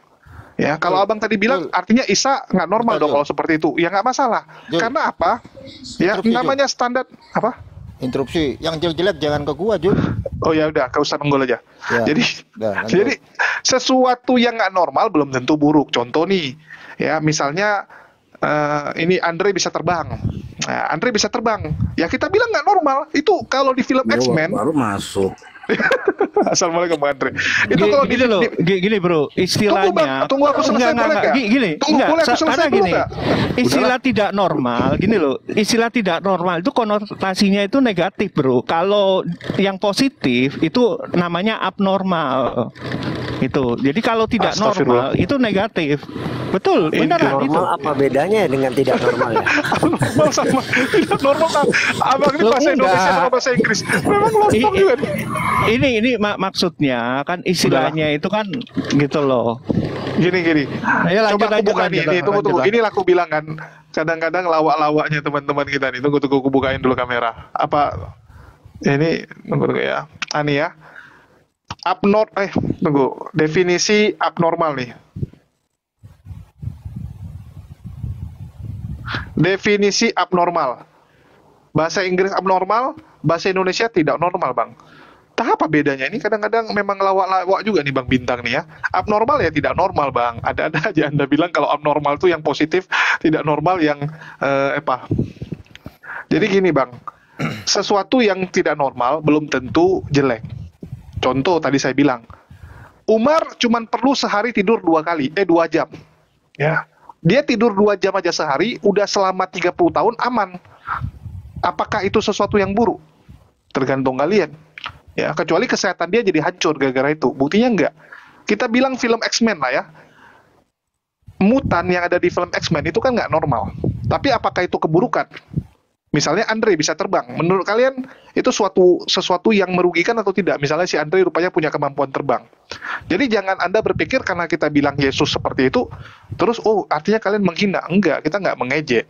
ya. Kalau abang tadi bilang artinya Isa nggak normal dong kalau seperti itu, ya nggak masalah. Karena apa ya, namanya standar apa. Interupsi, yang jelek-jelek jangan ke gua, Jul. Oh ya udah, ke Ustadz Unggul aja. Ya, jadi sesuatu yang nggak normal belum tentu buruk. Contoh nih, ya misalnya ini Andre bisa terbang. Nah, Andre bisa terbang. Ya kita bilang nggak normal. Itu kalau di film X-Men baru masuk. Assalamualaikum Bang Andre. Itu kalau gini bro, istilahnya. Tunggu aku selesai boleh nggak? Boleh aku selesai dulu nggak? Istilah tidak normal, gini loh. Istilah tidak normal itu konotasinya itu negatif bro. Kalau yang positif itu namanya abnormal. Itu. Jadi kalau tidak normal itu negatif. Betul, benar itu. Normal apa bedanya dengan tidak normal ya? Normal sama tidak normal Bang. Abang ini bahasa Indonesia sama bahasa Inggris. Memang lontong juga. Ini maksudnya kan istilahnya itu kan gitu loh. Gini. Ayo, coba aku buka nih. Ini tunggu. Inilah aku bilang kan. Kadang-kadang lawak-lawaknya teman-teman kita nih. Tunggu aku bukain dulu kamera. Apa ini tunggu ya. Ani ya. Tunggu. Definisi abnormal nih. Definisi abnormal. Bahasa Inggris abnormal, bahasa Indonesia tidak normal, Bang. Apa bedanya? Ini kadang-kadang memang lawak-lawak juga nih Bang Bintang nih ya. Abnormal ya tidak normal Bang. Ada-ada aja Anda bilang kalau abnormal itu yang positif, tidak normal yang Jadi gini Bang, sesuatu yang tidak normal belum tentu jelek. Contoh tadi saya bilang, Umar cuman perlu sehari tidur 2 jam. Ya. Dia tidur 2 jam aja sehari, udah selama 30 tahun aman. Apakah itu sesuatu yang buruk? Tergantung kalian. Ya, kecuali kesehatan dia jadi hancur gara-gara itu. Buktinya enggak. Kita bilang film X-Men lah ya. Mutan yang ada di film X-Men itu kan nggak normal. Tapi apakah itu keburukan? Misalnya Andre bisa terbang. Menurut kalian itu sesuatu yang merugikan atau tidak? Misalnya si Andre rupanya punya kemampuan terbang. Jadi jangan Anda berpikir karena kita bilang Yesus seperti itu, terus artinya kalian menghina. Enggak, kita nggak mengejek.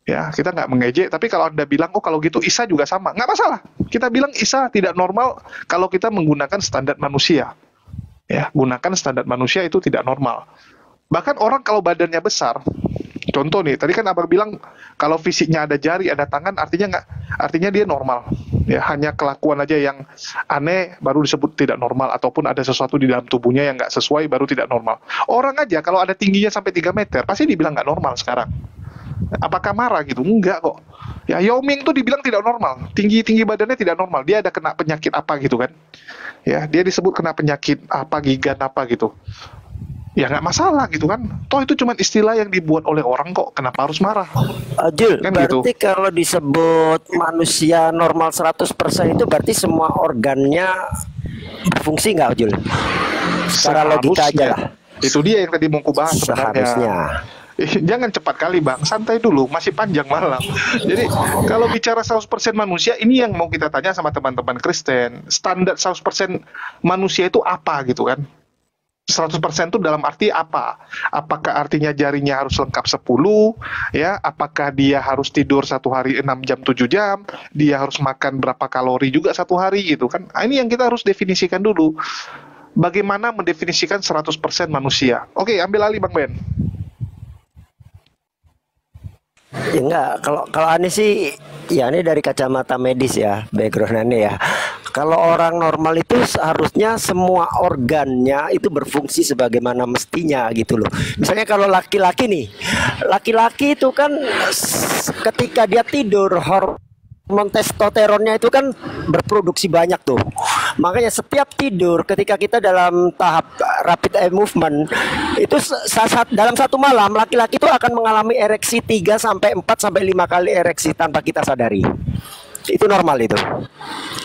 Ya, kita nggak mengejek, tapi kalau Anda bilang, kalau gitu Isa juga sama, nggak masalah. Kita bilang Isa tidak normal kalau kita menggunakan standar manusia. Ya, gunakan standar manusia itu tidak normal. Bahkan orang kalau badannya besar, contoh nih, tadi kan Abang bilang kalau fisiknya ada jari, ada tangan, artinya dia normal. Ya, hanya kelakuan aja yang aneh baru disebut tidak normal, ataupun ada sesuatu di dalam tubuhnya yang nggak sesuai baru tidak normal. Orang aja kalau ada tingginya sampai 3 meter pasti dibilang nggak normal sekarang. Apakah marah gitu? Enggak kok. Ya, Yao Ming tuh dibilang tidak normal, tinggi badannya tidak normal. Dia ada kena penyakit apa gitu kan? Ya, dia disebut kena penyakit apa, gigan apa gitu. Ya nggak masalah gitu kan. Toh itu cuma istilah yang dibuat oleh orang kok. Kenapa harus marah? Jul, Kan berarti gitu. kalau disebut manusia normal 100% itu berarti semua organnya berfungsi nggak, Jul? Secara logika aja lah. Itu dia yang tadi mau kubahas Seharusnya. sebenarnya. Jangan cepat kali bang, santai dulu, masih panjang malam. Jadi kalau bicara 100% manusia, ini yang mau kita tanya sama teman-teman Kristen. Standar 100% manusia itu apa gitu kan? 100% itu dalam arti apa? Apakah artinya jarinya harus lengkap 10? Ya, apakah dia harus tidur 1 hari 6 jam 7 jam? Dia harus makan berapa kalori juga 1 hari gitu kan? Nah, ini yang kita harus definisikan dulu. Bagaimana mendefinisikan 100% manusia? Oke, ambil alih Bang Ben. Ya enggak, kalau aneh sih, ya ini dari kacamata medis ya, background-nya ya. Kalau orang normal itu seharusnya semua organnya itu berfungsi sebagaimana mestinya gitu loh. Misalnya kalau laki-laki nih, laki-laki itu kan ketika dia tidur hormon testosteronnya itu kan berproduksi banyak tuh. Makanya setiap tidur ketika kita dalam tahap rapid eye movement itu dalam satu malam laki-laki itu akan mengalami ereksi 3 sampai 4 sampai 5 kali ereksi tanpa kita sadari. Itu normal itu.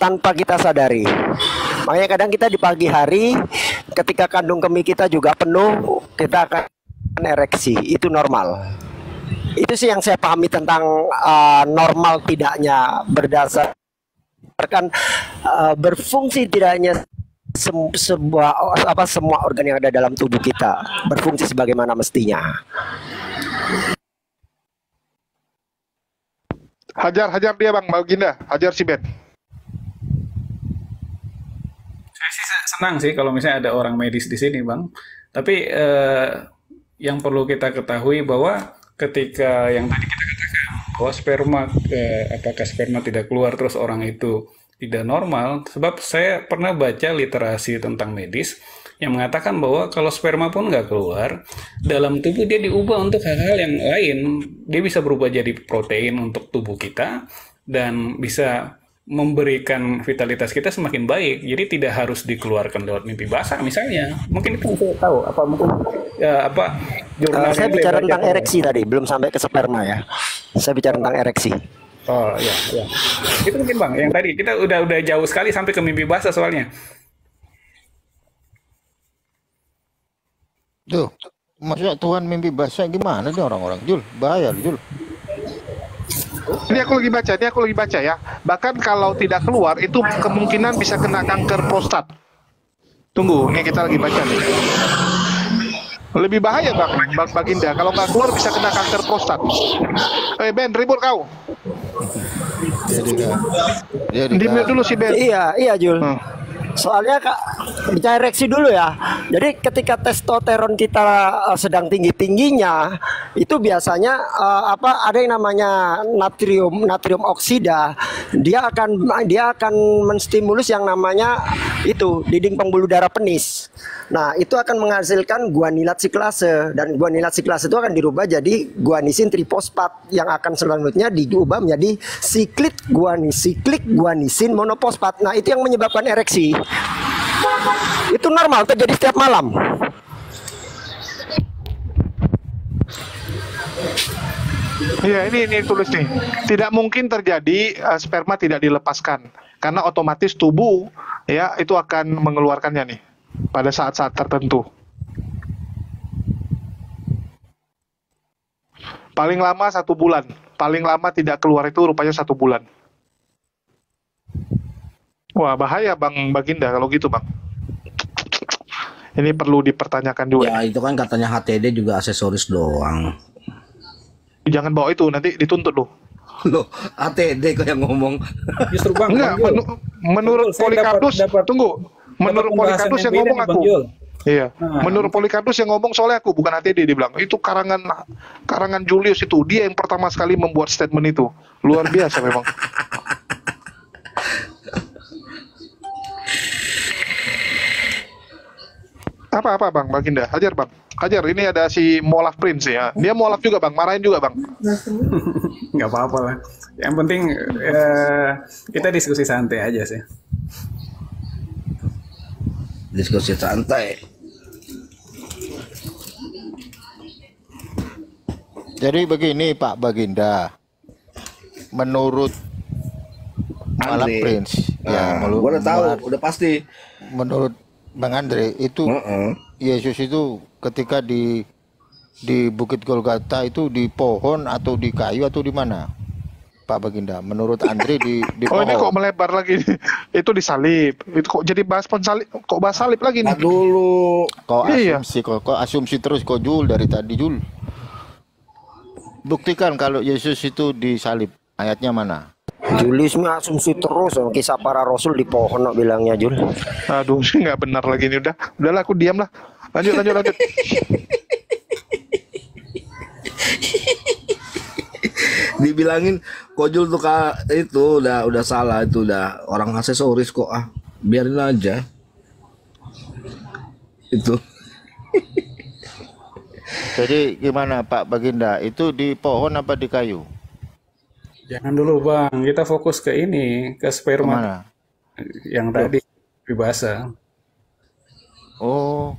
Tanpa kita sadari. Makanya kadang kita di pagi hari ketika kandung kemih kita juga penuh, kita akan ereksi. Itu normal. Itu sih yang saya pahami tentang normal tidaknya berdasarkan berfungsi tidaknya semua organ yang ada dalam tubuh kita berfungsi sebagaimana mestinya. Hajar dia Bang Baginda, hajar si Ben. Saya sih senang sih kalau misalnya ada orang medis di sini, Bang. Tapi yang perlu kita ketahui bahwa ketika yang tadi kita katakan bahwa apakah sperma tidak keluar terus orang itu tidak normal, sebab saya pernah baca literasi tentang medis yang mengatakan bahwa kalau sperma pun nggak keluar, dalam tubuh dia diubah untuk hal-hal yang lain. Dia bisa berubah jadi protein untuk tubuh kita dan bisa memberikan vitalitas kita semakin baik. Jadi tidak harus dikeluarkan lewat mimpi basah misalnya. Mungkin itu saya tahu apa mungkin jurnal saya bicara tentang ereksi tadi, belum sampai ke sperma ya. Saya bicara tentang ereksi. Oh ya. Itu mungkin Bang, yang tadi kita udah jauh sekali sampai ke mimpi basah soalnya. Tuh, maksudnya Tuhan mimpi basah gimana nih orang-orang, Jul? Bahaya, Jul. Ini aku lagi baca ya. Bahkan kalau tidak keluar itu kemungkinan bisa kena kanker prostat. Tunggu, ini kita lagi baca nih. Lebih bahaya Bang Baginda. Kalau nggak keluar bisa kena kanker prostat. Ben, ribut kau. Di-mute dulu si Ben. Iya Jul. Soalnya bicara ereksi dulu ya. Jadi ketika testosteron kita sedang tinggi-tingginya, itu biasanya ada yang namanya natrium oksida. Dia akan menstimulus yang namanya itu dinding pembuluh darah penis. Nah, itu akan menghasilkan guanilat siklase, dan guanilat siklase itu akan dirubah jadi guanisin trifosfat yang akan selanjutnya diubah menjadi siklik guanisin monofosfat. Nah, itu yang menyebabkan ereksi. Itu normal terjadi setiap malam. Iya, ini tulis nih. Tidak mungkin terjadi sperma tidak dilepaskan karena otomatis tubuh ya itu akan mengeluarkannya nih pada saat-saat tertentu. Paling lama 1 bulan. Paling lama tidak keluar itu rupanya 1 bulan. Wah, bahaya Bang Baginda kalau gitu Bang. Ini perlu dipertanyakan juga. Ya itu kan katanya HTD juga aksesoris doang. Jangan bawa itu, nanti dituntut loh. Loh, HTD kok yang ngomong. Justru Bang, enggak, menurut Polikardus, tunggu. Menurut Polikardus yang ngomong aku. Iya, menurut Polikardus yang ngomong soalnya aku, bukan HTD, dia bilang. Itu karangan Julius itu, dia yang pertama sekali membuat statement itu. Luar biasa memang. Apa Bang Baginda? Hajar Bang. Hajar, ini ada si Molaf Prince ya. Dia molaf juga Bang, marahin juga Bang. Nggak apa-apa lah. Yang penting kita diskusi santai aja sih. Diskusi santai. Jadi begini Pak Baginda, menurut Molaf Andre. Prince, ya, Gua udah tahu, udah pasti. menurut Bang Andre itu Yesus itu ketika di Bukit Golgota itu di pohon atau di kayu atau di mana? Pak Baginda, menurut Andre di Oh, pohon. ini kok melebar lagi. Itu disalib. Itu kok jadi bahas salib, kok bahas salib lagi nih? Dulu. Kok Iya. asumsi terus kok Jul dari tadi Jul. Buktikan kalau Yesus itu disalib. Ayatnya mana? Julius mah asumsi terus, kisah para rasul di pohon no, bilangnya Jul. Aduh, nggak benar lagi ini udahlah aku diam lah. Lanjut. Dibilangin Kojul tuh itu udah salah, itu udah orang aksesoris kok, biarin aja itu. Jadi gimana Pak Baginda? Itu di pohon apa di kayu? Jangan dulu Bang, kita fokus ke ini, ke sperma Kemana? yang tadi basah. Oh,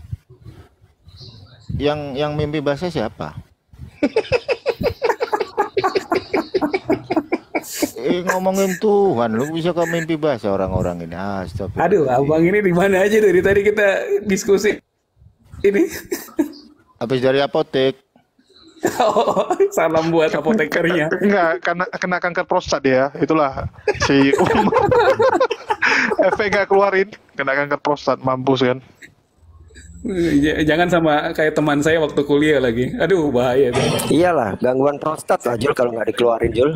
yang mimpi basah siapa? Ngomongin Tuhan, lu bisa ke mimpi basah orang-orang ini. Astagfirullah. Aduh, abang ini di mana aja dari tadi kita diskusi ini. Habis dari apotek. Oh, salam buat apotekernya. Enggak, karena kena kanker prostat ya. Itulah si efek nggak keluarin, kena kanker prostat, mampus kan. Jangan sama kayak teman saya waktu kuliah lagi. Aduh, bahaya. Iyalah, gangguan prostat lah Jul kalau nggak dikeluarin Jul.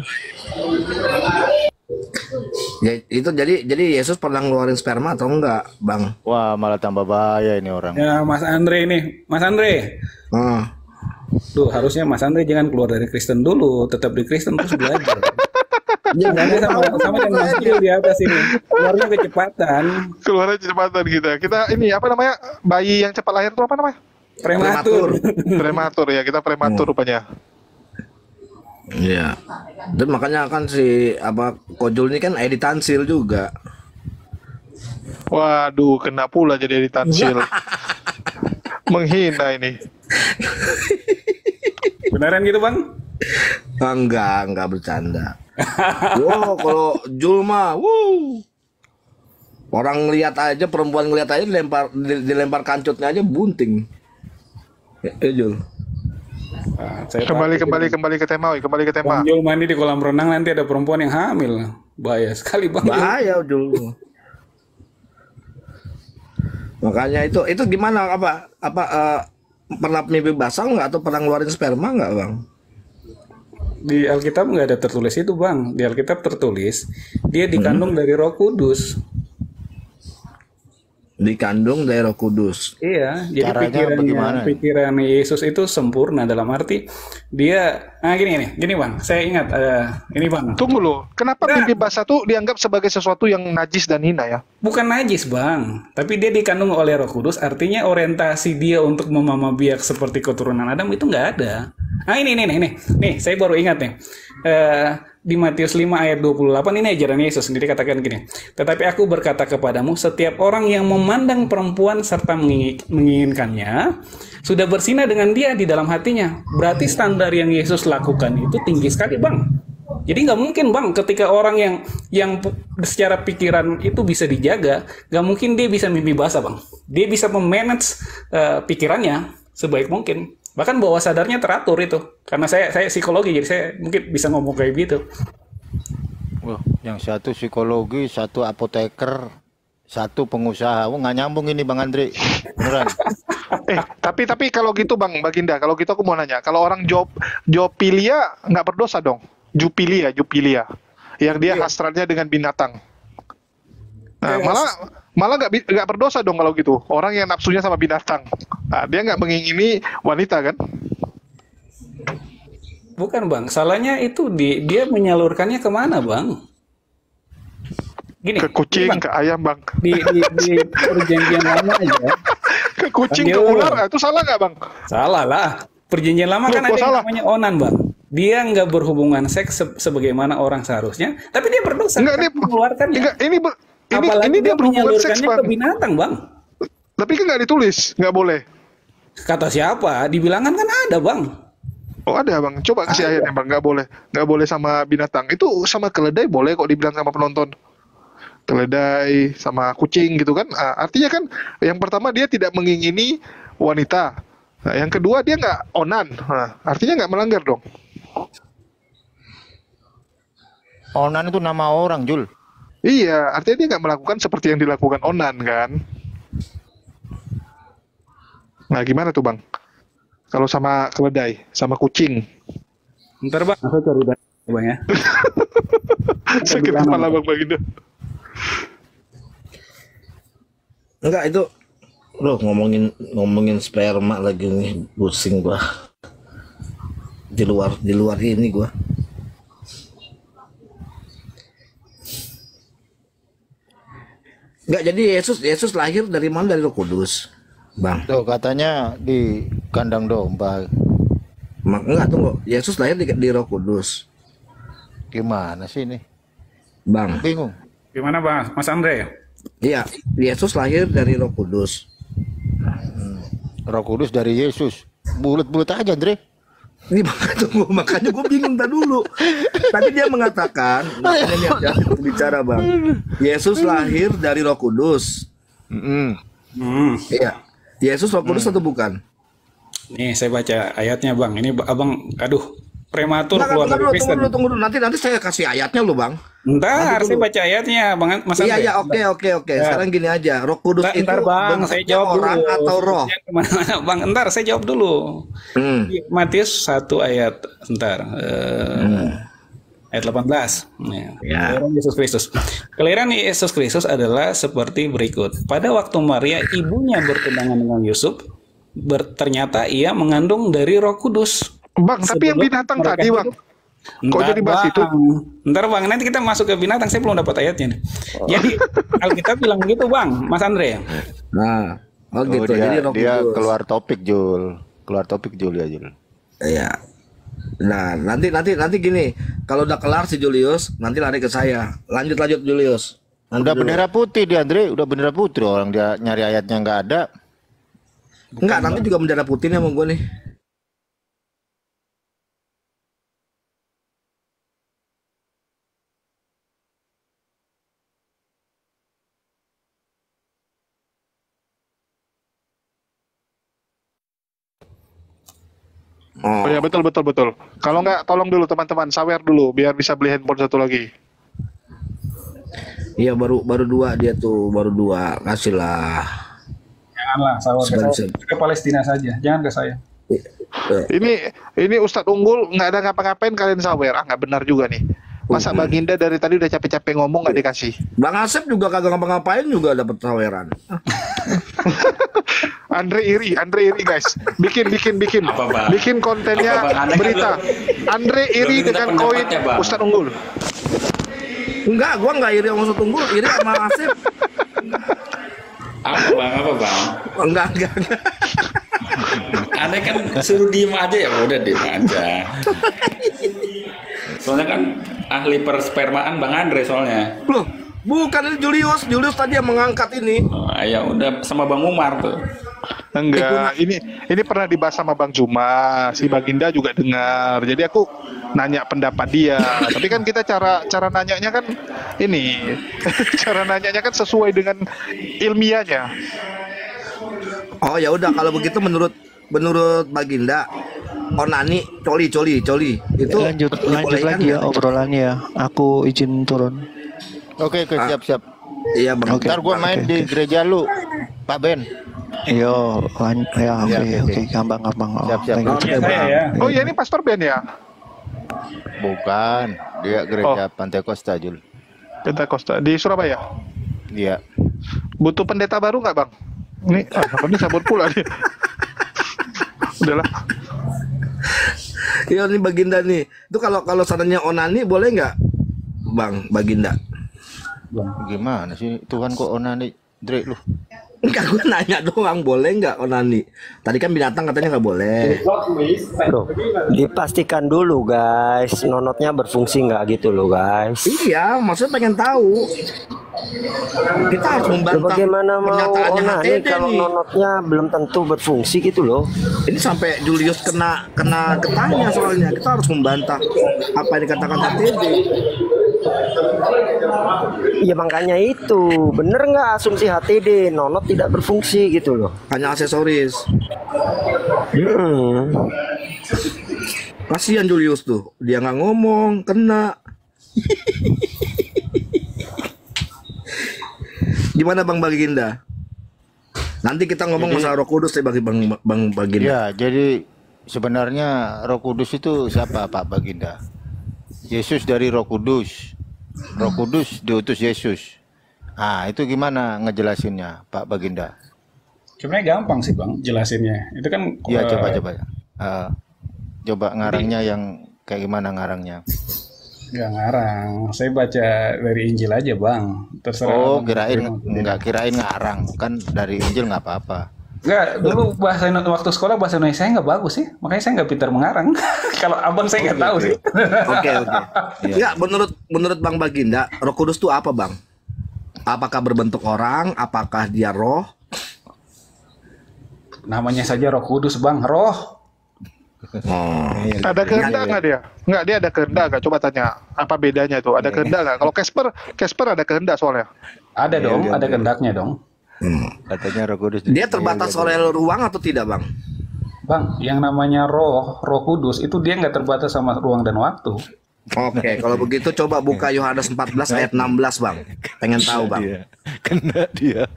Ya, itu jadi Yesus pernah ngeluarin sperma atau enggak, Bang? Wah, malah tambah bahaya ini orang. Ya, Mas Andre ini. Mas Andre. Duh, harusnya Mas Andre jangan keluar dari Kristen dulu, tetap di Kristen terus belajar. Jangan sama dengan Mas Gil di atas ini. Keluarnya kecepatan. Keluarnya kecepatan kita ini apa namanya, bayi yang cepat lahir itu apa namanya? Prematur. Prematur ya, kita prematur rupanya. Iya. Dan makanya kan si Kojul ini kan editansil juga. Waduh, kena pula jadi editansil. Menghina ini. Beneran gitu Bang? Enggak bercanda. Wow, kalau Jul mah, orang ngeliat aja, perempuan ngeliat aja dilempar kancutnya aja bunting. Jul. Kembali ke tema, kembali ke tema. Bang Jul mandi di kolam renang nanti ada perempuan yang hamil. Bahaya sekali Bang. Bahaya Jul. Makanya itu gimana pernah mimpi basah nggak atau pernah ngeluarin sperma nggak Bang? Di Alkitab nggak ada tertulis itu Bang. Di Alkitab tertulis dia dikandung dari Roh Kudus. Dikandung dari Roh Kudus. Iya, jadi pikiran Yesus itu sempurna dalam arti dia gini Bang. Saya ingat ini Bang. Tunggu loh, kenapa mimpi basah tuh dianggap sebagai sesuatu yang najis dan hina ya? Bukan najis Bang, tapi dia dikandung oleh Roh Kudus, artinya orientasi dia untuk memama biak seperti keturunan Adam itu nggak ada. Nih, saya baru ingat nih. Di Matius 5 ayat 28 ini ajaran Yesus sendiri katakan gini. Tetapi aku berkata kepadamu, setiap orang yang memandang perempuan serta menginginkannya sudah berzina dengan dia di dalam hatinya. Berarti standar yang Yesus lakukan itu tinggi sekali Bang. Jadi nggak mungkin Bang, ketika orang yang secara pikiran itu bisa dijaga, nggak mungkin dia bisa mimpi basah Bang. Dia bisa memanage pikirannya sebaik mungkin. Bahkan bawah sadarnya teratur itu. Karena saya psikologi, jadi saya mungkin bisa ngomong kayak gitu. Wah, yang satu psikologi, satu apoteker, satu pengusaha. Nggak nyambung ini Bang Andre. Beneran. Tapi kalau gitu Bang Baginda, kalau gitu aku mau nanya, kalau orang Jopilia nggak berdosa dong? Jupilia, yang dia hasratnya dengan binatang. Nah, malah nggak berdosa dong kalau gitu. Orang yang nafsunya sama binatang, nah, dia nggak mengingini wanita kan? Bukan Bang, salahnya itu dia menyalurkannya kemana Bang? Gini, Ke kucing, Bang, ke ayam Bang. di perjanjian lama aja. ke kucing, ke Lanjut. ular, itu salah nggak bang? Salah lah. Perjanjian lama Loh, kan kok ada yang salah? namanya onan, Bang. Dia nggak berhubungan seks sebagaimana orang seharusnya, tapi dia berdosa Enggak, karena mengeluarkannya. enggak, Apalagi ini dia dia berhubungan seks menyalurkannya ke bang. binatang, Bang. Tapi kan nggak ditulis, nggak boleh. Kata siapa? Di bilangan kan ada, Bang. Oh ada bang, coba kasih ayatnya bang, nggak boleh sama binatang. Itu sama keledai boleh kok dibilang sama penonton. Keledai sama kucing gitu kan. Artinya kan yang pertama dia tidak mengingini wanita. Nah, yang kedua dia nggak onan. Nah, artinya nggak melanggar dong. Onan itu nama orang, Jul. Iya, artinya dia nggak melakukan seperti yang dilakukan onan kan. Nah gimana tuh bang? Kalau sama keledai, sama kucing. Ntar, Bang, aku cari data, Bang ya. Sakit kepala bang Baginda. Enggak itu. Loh, ngomongin sperma lagi nih, pusing gua. Di luar ini gua. Enggak, jadi Yesus lahir dari mana? Dari Roh Kudus, Bang. Tuh katanya di kandang domba. Enggak, tunggu. Yesus lahir di Roh Kudus, Gimana sih ini? Bang. Bingung. Gimana, Bang? Mas Andre? Iya, Yesus lahir dari Roh Kudus. Roh Kudus dari Yesus. Bulat-bulat aja, Andre. Ini makanya gue bingung tadi dulu. Tadi dia mengatakan, makanya ini ada bicara bang. Yesus lahir dari Roh Kudus. Iya. Yesus Roh Kudus atau bukan? Nih, saya baca ayatnya, Bang. Ini abang, aduh, prematur Nggak, keluar dari Kristen. tunggu dulu. Nanti saya kasih ayatnya loh bang. Ntar, Nanti saya dulu. baca ayatnya, Bang Mas Andre. Iya, oke. Sekarang gini aja. Roh Kudus itu Ntar, Bang, saya bentuknya jawab orang dulu. atau roh? Jangan kemana-mana, Bang. Ntar, saya jawab dulu. Di Matius 1 ayat, ntar. Ayat 18. Ya. Kelahiran Yesus Kristus. Kelahiran Yesus Kristus adalah seperti berikut. Pada waktu Maria, ibunya bertunangan dengan Yusuf, ternyata ia mengandung dari Roh Kudus. Bang, tapi yang Sebelum binatang mereka tadi bang. hidup. Kok jadi bahas itu? Ntar bang, nanti kita masuk ke binatang. Saya belum dapat ayatnya nih. Jadi Alkitab bilang gitu bang, Mas Andre. Nah, gitu. dia, Jadi Roh dia Kudus. keluar topik, Jul. Keluar topik, Jul ya, Jul. Iya. Nah, nanti gini. Kalau udah kelar si Julius, nanti lari ke saya. Lanjut Julius. Nanti Udah dulu. bendera putih dia, Andre. Udah bendera putih. Orang dia nyari ayatnya nggak ada. Enggak, nanti juga bendera putihnya sama gue nih. Oh ya betul. Kalau nggak tolong dulu teman-teman sawer dulu biar bisa beli handphone satu lagi. Iya, baru dua dia tuh, baru dua. Kasihlah. Janganlah, ke Palestina saja. Jangan ke saya. Ini Ustadz Unggul nggak ada ngapa-ngapain kalian sawer. Nggak benar juga nih. Masa Baginda dari tadi udah capek-capek ngomong nggak dikasih. Bang Asep juga kagak ngapa-ngapain juga dapat saweran. Andre iri guys. Bikin. Apa, Bang? Bikin kontennya Apa, Bang? Anda kan berita. Andre iri minta dengan koin pendapatnya, Bang. Ustadz Unggul. Enggak, gua enggak iri sama Ustadz Unggul, iri sama Asep. Apa bang? Enggak. Anda kan suruh diem aja ya, udah diem aja. Soalnya kan ahli perspermaan Bang Andre soalnya. Loh, bukan ini Julius tadi yang mengangkat ini. Oh, ya udah sama Bang Umar tuh. Enggak, ini pernah dibahas sama Bang Juma, si Baginda juga dengar. Jadi aku nanya pendapat dia. Tapi kan kita cara nanyanya kan ini, cara nanyanya kan sesuai dengan ilmiahnya. Oh ya udah, kalau begitu menurut Baginda, onani coli itu Lanjut dibolehkan lagi ya nggak? obrolannya ya. Aku izin turun. Oke, siap. Iya bang. Ntar gua main di gereja lu, Pak Ben. Yo, ya Iya, oke, gampang. Siap. Lanjut. Ya, saya ya. Oh ya ini Pastor Ben ya? Bukan, dia gereja Pantai Costa, Jul. Pentakosta di Surabaya. Iya. Butuh pendeta baru nggak Bang? Ini ini sabun pula nih. Udahlah. Iya nih Baginda nih. Itu kalau sarannya onani boleh nggak, Bang Baginda? Gimana sih Tuhan kok onani, Dre lu? Enggak, gue nanya doang, boleh nggak onani? Tadi kan binatang katanya nggak boleh. Loh, dipastikan dulu guys, nonotnya berfungsi nggak gitu loh guys. Iya, maksudnya pengen tahu. Kita harus Loh, membantah bagaimana mau pernyataannya onani HTD kalau nih. nonotnya belum tentu berfungsi gitu loh. Ini sampai Julius kena getahnya soalnya. Kita harus membantah apa yang dikatakan HTD. Ya makanya itu, bener nggak asumsi HTD, nonot tidak berfungsi gitu loh. Hanya aksesoris. Hmm. Kasihan Julius tuh, dia nggak ngomong, kena. Gimana Bang Baginda? Nanti kita ngomong masalah Roh Kudus deh Bang Baginda. Ya, jadi sebenarnya Roh Kudus itu siapa Pak Baginda? Yesus dari Roh Kudus. Roh Kudus diutus Yesus. Ah, itu gimana ngejelasinnya Pak Baginda? Sebenarnya gampang sih Bang jelasinnya. Itu kan Ya, coba. Coba ngarangnya yang kayak gimana ngarangnya? nggak ngarang. Saya baca dari Injil aja Bang. Terserah. Oh, Abang kirain ngarang. Kan dari Injil nggak apa-apa. Enggak, dulu waktu sekolah bahasa Indonesia saya nggak bagus sih, makanya saya nggak pintar mengarang. Kalau abang saya nggak tahu sih. Oke. Enggak, menurut Bang Baginda, Roh Kudus itu apa, Bang? Apakah berbentuk orang? Apakah dia roh? Namanya saja Roh Kudus Bang, roh. Ada kehendak nggak dia? Nggak, dia ada kehendak nggak? Coba tanya, apa bedanya itu? Ada kehendak nggak? Kalau Casper ada kehendak soalnya. Ada dong, ada kehendaknya dong. Katanya Roh Kudus. Dia terbatas oleh ruang atau tidak, Bang? Bang, yang namanya Roh Kudus itu dia nggak terbatas sama ruang dan waktu. Oke, kalau begitu coba buka Yohanes 14 ayat 16, Bang. Pengen tahu, Bang. Kena dia.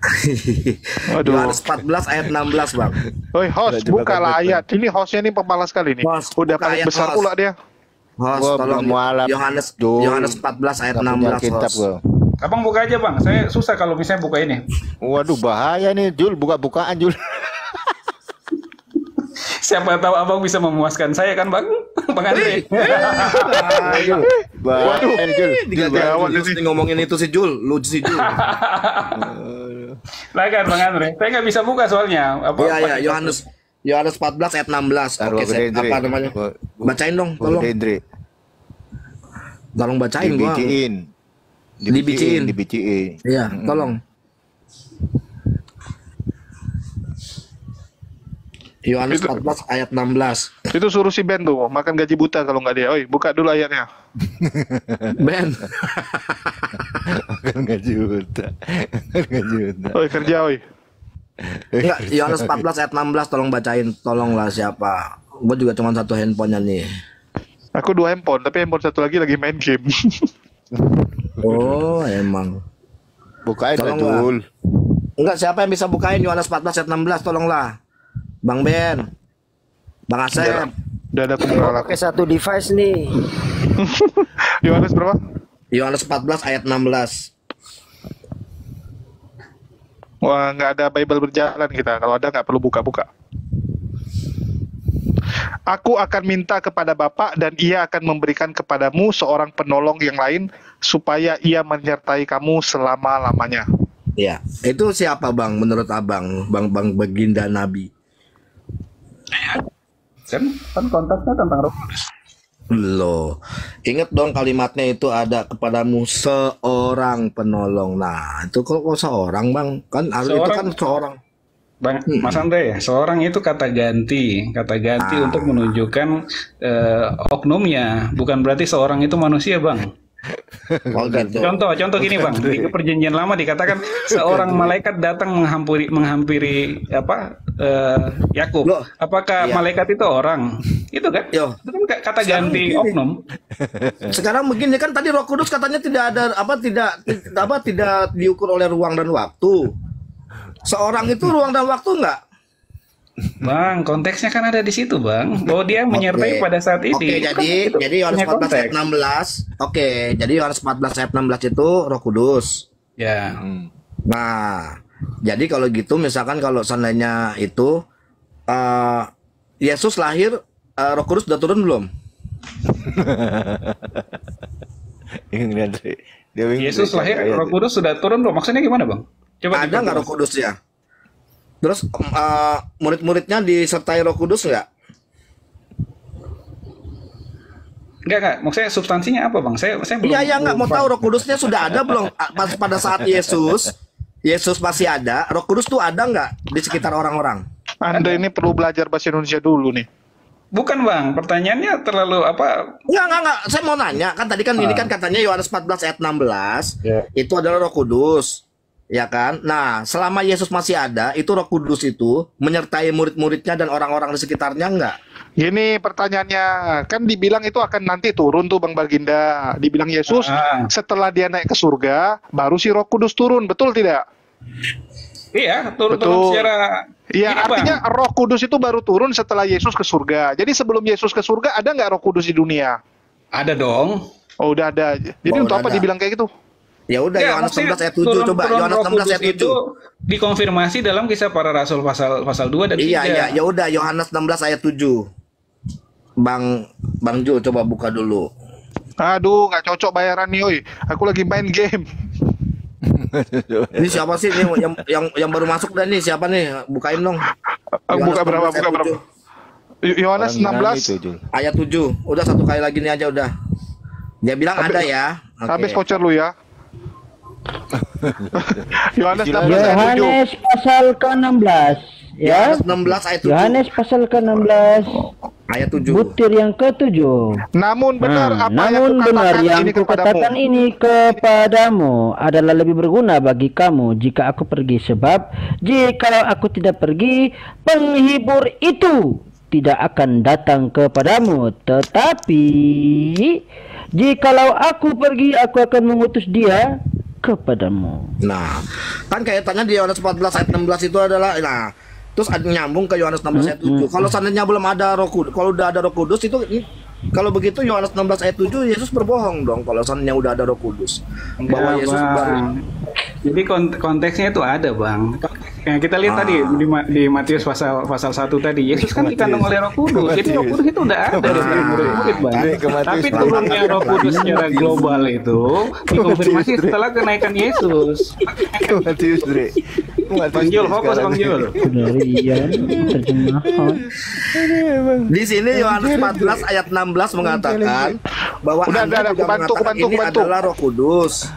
Yohanes 14 ayat 16, Bang. Oi, host, bukalah ayat. Ini hostnya ini pemalas kali nih. Host, Udah buka paling ayat, besar host. pula dia. Host, Gua tolong belum mualaf. Yohanes 14 ayat 16, Kitab host. gua. Abang buka aja Bang, saya susah kalau misalnya buka ini. Waduh, bahaya nih Jul, buka-bukaan Jul. Siapa tahu abang bisa memuaskan saya kan Bang? Bang Andre. Waduh, Jul. Digagal Julius nih ngomongin itu si Jul, lu si Jul. Lah kan Bang Andre, saya nggak bisa buka soalnya. Iya, Yohanes 14 ayat 16. Oke, apa namanya? Bacain dong, tolong. Tolong bacain gua. Dibiciin. Iya, tolong. Yohanes 14 ayat 16. Itu suruh si Ben tuh makan gaji buta kalau nggak dia. Oi, buka dulu ayatnya. Ben. Makan gaji buta. Oi, kerja oi. Enggak, Yohanes 14 ayat 16 tolong bacain. Tolonglah siapa. Gua juga cuma satu handphonenya nih. Aku 2 handphone, tapi handphone satu lagi main game. Oh, emang. Bukain Tolonglah. Jul. Enggak, siapa yang bisa bukain Yohanes 14 ayat 16? Tolonglah. Bang Ben. Bang Asep. Udah ada pemberontak. Pakai satu device nih. Yohanes berapa? Yohanes 14 ayat 16. Wah, nggak ada Bible berjalan kita. Kalau ada nggak perlu buka-buka. Aku akan minta kepada Bapa dan Ia akan memberikan kepadamu seorang penolong yang lain supaya Ia menyertai kamu selama-lamanya. Ya, itu siapa Bang menurut Abang? Bang Baginda Nabi. Kan konteksnya tentang Roh Kudus. Loh, ingat dong kalimatnya itu ada kepadamu seorang penolong. Nah, itu kok seorang Bang? Kan itu kan seorang. Bang, Mas Andre, seorang itu kata ganti untuk menunjukkan oknumnya, bukan berarti seorang itu manusia, Bang. Oh, gitu. Contoh gini, Bang. Di Perjanjian Lama dikatakan seorang malaikat datang menghampiri Yakub. Loh, apakah iya. malaikat itu orang? Itu kan? Yo. Itu kan kata ganti oknum. Sekarang begini kan tadi Roh Kudus katanya tidak ada tidak diukur oleh ruang dan waktu. Seorang itu ruang dan waktu enggak? Bang, konteksnya kan ada di situ, Bang. Bahwa dia menyertai pada saat ini. Oke, jadi Yohanes 14 ayat 16. Oke, jadi Yohanes 14 ayat 16 itu Roh Kudus. Ya. Nah, jadi kalau gitu misalkan kalau seandainya itu Yesus lahir, Roh Kudus udah turun belum? Yesus lahir, Roh Kudus sudah turun belum? Maksudnya gimana, Bang? Coba ada nggak Roh Kudus ya? Terus murid-muridnya disertai Roh Kudus nggak? Enggak, maksudnya substansinya apa bang? Saya belum. Iya, nggak mau tahu Roh Kudusnya sudah ada belum? Pada saat Yesus masih ada, Roh Kudus tuh ada nggak di sekitar orang-orang? Anda ini perlu belajar bahasa Indonesia dulu nih. Bukan bang, pertanyaannya terlalu apa? Enggak. Saya mau nanya, kan tadi kan ini kan katanya Yohanes 14 ayat 16 itu adalah Roh Kudus. Ya kan? Nah, selama Yesus masih ada, itu Roh Kudus itu menyertai murid-muridnya dan orang-orang di sekitarnya enggak? Gini pertanyaannya, kan dibilang itu akan nanti turun tuh Bang Baginda. Dibilang Yesus setelah dia naik ke surga, baru si Roh Kudus turun, betul tidak? Iya, turun secara. Iya, artinya Bang, Roh Kudus itu baru turun setelah Yesus ke surga. Jadi sebelum Yesus ke surga, ada nggak Roh Kudus di dunia? Ada dong. Oh, udah ada. Jadi untuk apa dibilang kayak gitu? Ya udah, Yohanes 16 ayat 7 coba. Yohanes 16 ayat 7 itu dikonfirmasi dalam Kisah Para Rasul pasal 2 dan 3. Iya, ya udah Yohanes 16 ayat 7. Bang Jo coba buka dulu. Aduh, nggak cocok bayaran nih, oi. Aku lagi main game. Ini siapa sih nih yang baru masuk dan nih siapa nih? Bukain dong. Buka berapa? Yohanes 16 ayat 7. Udah satu kali lagi nih aja udah. Dia bilang ada ya. Habis voucher lu ya. Yohanes 16 ayat 7. Yohanes pasal ke-16 ya. Yohanes 16 ayat 7. Yohanes pasal ke-16 ayat 7. butir yang ke-7. Namun benar yang kukatakan ini kepadamu adalah lebih berguna bagi kamu jika aku pergi, sebab jikalau aku tidak pergi, penghibur itu tidak akan datang kepadamu, tetapi jikalau aku pergi, aku akan mengutus dia kepadamu. Nah, kan kaitannya di Yohanes 14 ayat 16 itu adalah, nah, terus ada nyambung ke Yohanes 16 ayat 7. Kalau seandainya belum ada Roh Kudus, kalau udah ada Roh Kudus itu, kalau begitu Yohanes 16 ayat 7 Yesus berbohong dong kalau seandainya udah ada Roh Kudus. Bahwa Yesus baru. Jadi konteksnya itu ada, Bang. Yang kita lihat tadi di Matius pasal 1 tadi, Yesus kan dikandung oleh Roh Kudus. Jadi Roh Kudus itu udah ada dari murid-murid, Bang. Tapi turunnya Roh Kudus secara global itu dikonfirmasi setelah kenaikan Yesus. Matius, Bre. Bang Jul, fokus Bang Jul. Di sini Yohanes 14 ayat 16 mengatakan bahwa Anda juga mengatakan ini adalah Roh Kudus.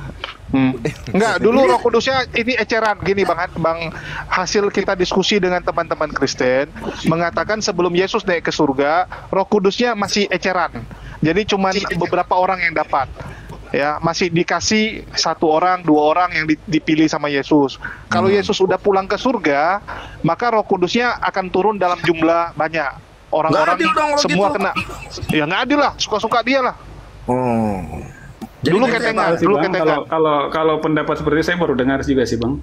Enggak, dulu Roh Kudusnya ini eceran gini Bang, hasil kita diskusi dengan teman-teman Kristen mengatakan sebelum Yesus naik ke surga, Roh Kudusnya masih eceran. Jadi cuma beberapa orang yang dapat. Ya, masih dikasih 1 orang, 2 orang yang dipilih sama Yesus. Kalau Yesus udah pulang ke surga, maka Roh Kudusnya akan turun dalam jumlah banyak. Orang-orang semua kena. Ya nggak adil lah, suka-suka dia lah. Jadi dulu ketengan. Kalau pendapat seperti itu saya baru dengar juga sih, Bang.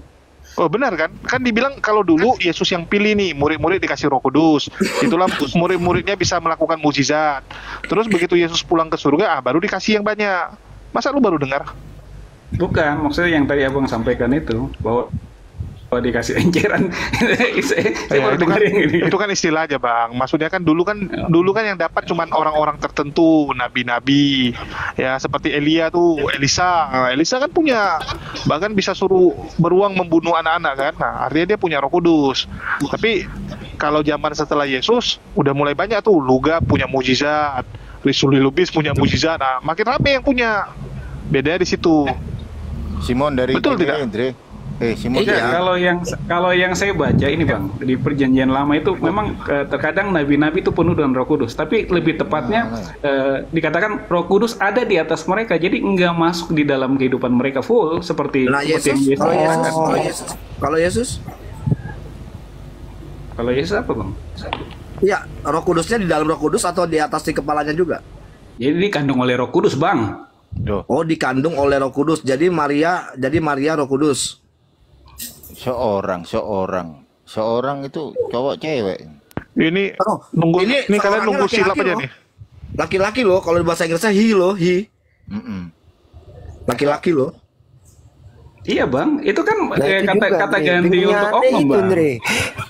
Oh benar kan? Kan dibilang kalau dulu Yesus yang pilih nih, murid-murid dikasih Roh Kudus. Itulah murid-muridnya bisa melakukan mukjizat. Terus begitu Yesus pulang ke surga, baru dikasih yang banyak. Masa lu baru dengar? Bukan, maksudnya yang tadi Abang sampaikan itu bahwa dikasih enceran. Saya baru dengar yang ini. Itu kan istilah aja, Bang. Maksudnya kan dulu kan yang dapat cuman orang-orang tertentu, nabi-nabi. Ya, seperti Elia tuh, Elisa kan punya, bahkan bisa suruh beruang membunuh anak-anak kan. Nah, artinya dia punya Roh Kudus. Tapi kalau zaman setelah Yesus udah mulai banyak tuh, Luga punya mukjizat, Risuli Lubis punya mukjizat. Nah, makin rame yang punya. Bedanya di situ. Simon dari betul tidak? Simon. Kalau yang saya baca ini, Bang, di Perjanjian Lama itu memang terkadang nabi-nabi itu penuh dengan Roh Kudus, tapi lebih tepatnya dikatakan Roh Kudus ada di atas mereka, jadi enggak masuk di dalam kehidupan mereka full seperti Yesus. Kalau Yesus apa, Bang? Ya, Roh Kudusnya di dalam Roh Kudus atau di atas di kepalanya juga? Jadi dikandung oleh Roh Kudus, Bang. Oh, dikandung oleh Roh Kudus. Jadi Maria Roh Kudus. Seorang itu cowok cewek. Ini kalian nunggu silap aja nih. Laki-laki loh, kalau di bahasa Inggrisnya he. Laki-laki loh. Iya, Bang, itu kan kata ganti untuk oknum, Bang.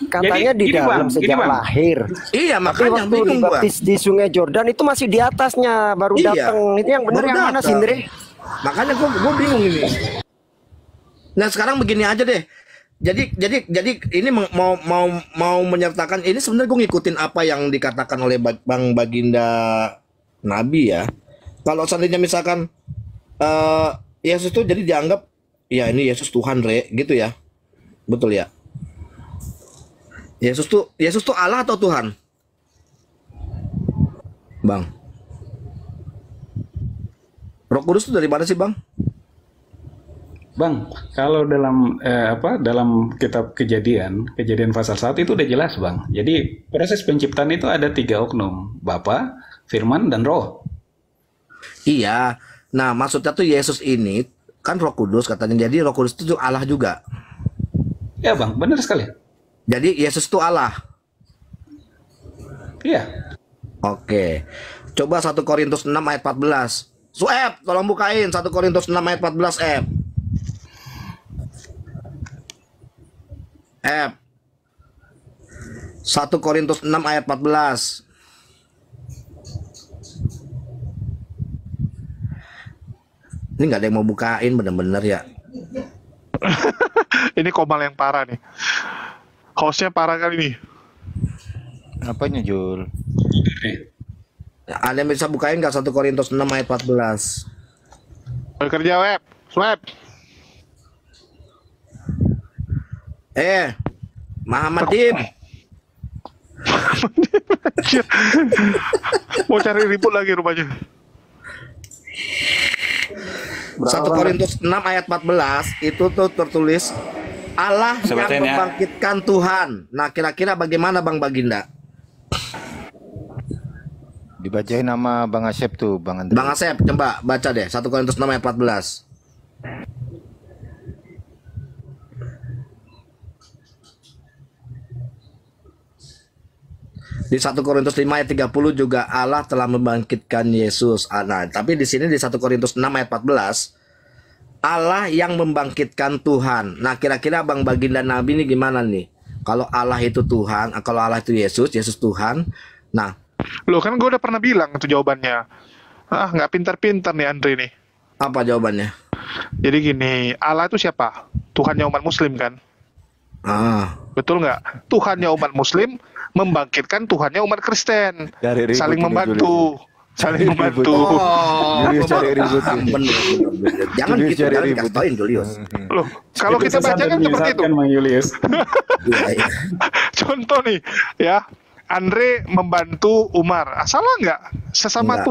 Katanya di dalam sejak lahir. Iya, makanya waktu dibaptis di Sungai Jordan itu masih di atasnya, baru datang. Itu yang benar yang mana sih, Andre? Makanya gue bingung ini. Nah, sekarang begini aja deh. jadi ini mau menyertakan ini sebenarnya gue ngikutin apa yang dikatakan oleh Bang Baginda Nabi ya. Kalau seandainya misalkan Yesus tuh jadi dianggap ya ini Yesus Tuhan gitu ya. Betul ya? Yesus tuh Allah atau Tuhan? Bang. Roh Kudus itu dari mana sih, Bang? Bang, kalau dalam kitab Kejadian pasal 1 itu udah jelas, Bang. Jadi proses penciptaan itu ada 3 oknum, Bapa, Firman, dan Roh. Iya. Nah, maksudnya tuh Yesus ini kan Roh Kudus katanya. Jadi Roh Kudus itu Allah juga. Ya, Bang, benar sekali. Jadi Yesus itu Allah. Iya. Oke. Coba 1 Korintus 6 ayat 14. Sueb, tolong bukain 1 Korintus 6 ayat 14, Eb. 1 Korintus 6 ayat 14. Ini nggak ada yang mau bukain bener-bener ya. Ini Komal yang parah nih. Hostnya parah kali nih. Apanya, Jul? Ada yang bisa bukain nggak 1 Korintus 6 ayat 14? Kerja web, swab. Muhammad Dim. Mau cari ribut lagi rupanya. 1 Korintus 6 ayat 14 itu tuh tertulis Allah yang membangkitkan Tuhan. Nah, kira-kira bagaimana Bang Baginda? Dibacain nama Bang Asep tuh, Bang Andre. Bang Asep, coba baca deh 1 Korintus 6 ayat 14. Di 1 Korintus 5 ayat 30 juga Allah telah membangkitkan Yesus. Nah, tapi di sini di 1 Korintus 6 ayat 14 Allah yang membangkitkan Tuhan. Nah, kira-kira Bang Baginda Nabi ini gimana nih? Kalau Allah itu Tuhan, kalau Allah itu Yesus, Yesus Tuhan. Nah, loh kan gue udah pernah bilang itu jawabannya. Nggak pintar-pintar nih Andre nih. Apa jawabannya? Jadi gini, Allah itu siapa? Tuhannya umat Muslim kan? Betul nggak? Tuhannya umat Muslim membangkitkan Tuhannya umat Kristen. Saling membantu. Saling membantu. Julius cari ribut. Jangan gitu, jangan dikasih Julius. Loh, kalau kita baca kan seperti itu. Bang Julius. Contoh nih, ya. Andre membantu Umar. Salah nggak? Sesama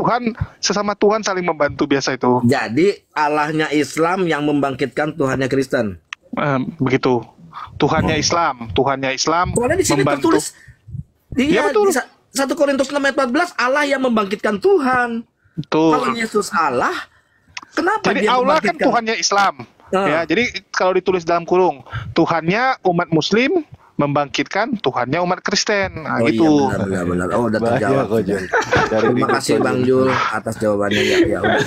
Tuhan saling membantu biasa itu. Jadi Allahnya Islam yang membangkitkan Tuhannya Kristen. Begitu. Tuhannya Islam. Soalnya di sini membantu. tertulis. Iya, betul. 1 Korintus 6 ayat 14 Allah yang membangkitkan Tuhan. Betul. Kalau Yesus Allah, kenapa jadi dia Allah kan membangkitkan? Tuhannya Islam. Ya, jadi kalau ditulis dalam kurung, Tuhannya umat Muslim membangkitkan Tuhannya umat Kristen. Nah, Oh gitu. iya, benar. Oh, udah terjawab. Terima kasih Bang Jul atas jawabannya ya. Udah.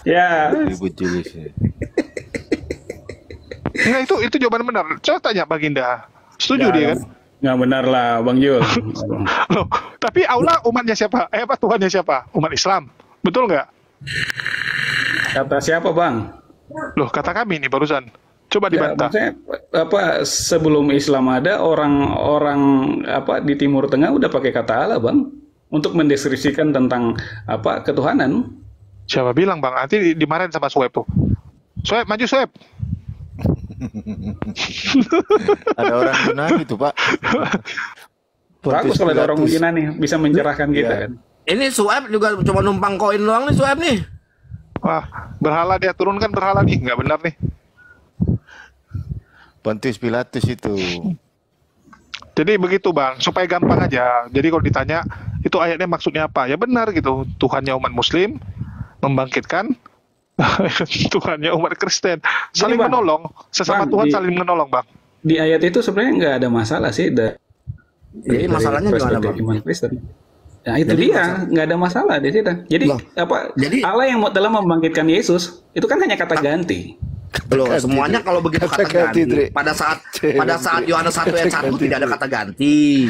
Ya. Ribut Julius. Nah, itu jawaban benar. Coba tanya Baginda. Setuju dia kan? Nggak benar lah, Bang Jul. Loh, tapi Allah umatnya siapa? Tuhannya siapa? Umat Islam. Betul nggak? Kata siapa, Bang? Loh, kata kami nih barusan. Coba dibantah. Sebelum Islam ada orang-orang di Timur Tengah udah pakai kata Allah, Bang, untuk mendeskripsikan tentang ketuhanan. Siapa bilang, Bang? Nanti dimarahin sama Sueb tuh. Sueb, maju Sueb. Ada orang Yunani tuh, Pak. Bagus kalau ada orang Yunani bisa mencerahkan kita kan. Ini Sueb juga cuma numpang koin doang nih Sueb nih. Wah, berhala dia turunkan berhala nih, nggak benar nih. Pontius Pilatus itu. Jadi begitu Bang, supaya gampang aja. Jadi kalau ditanya itu ayatnya maksudnya apa? Ya benar gitu. Tuhannya umat Muslim membangkitkan Tuhannya umat Kristen. Saling Bang, menolong, sesama Tuhan saling menolong Bang. Di ayat itu sebenarnya nggak ada masalah sih. Jadi masalahnya gimana Bang? Iman Kristen. Nah itu dia, nggak ada masalah di situ. Jadi Jadi Allah yang telah membangkitkan Yesus itu kan hanya kata ganti. Loh, semuanya kalau begitu kata ganti. Pada saat Yohanes 1 ayat 1 tidak ada kata ganti.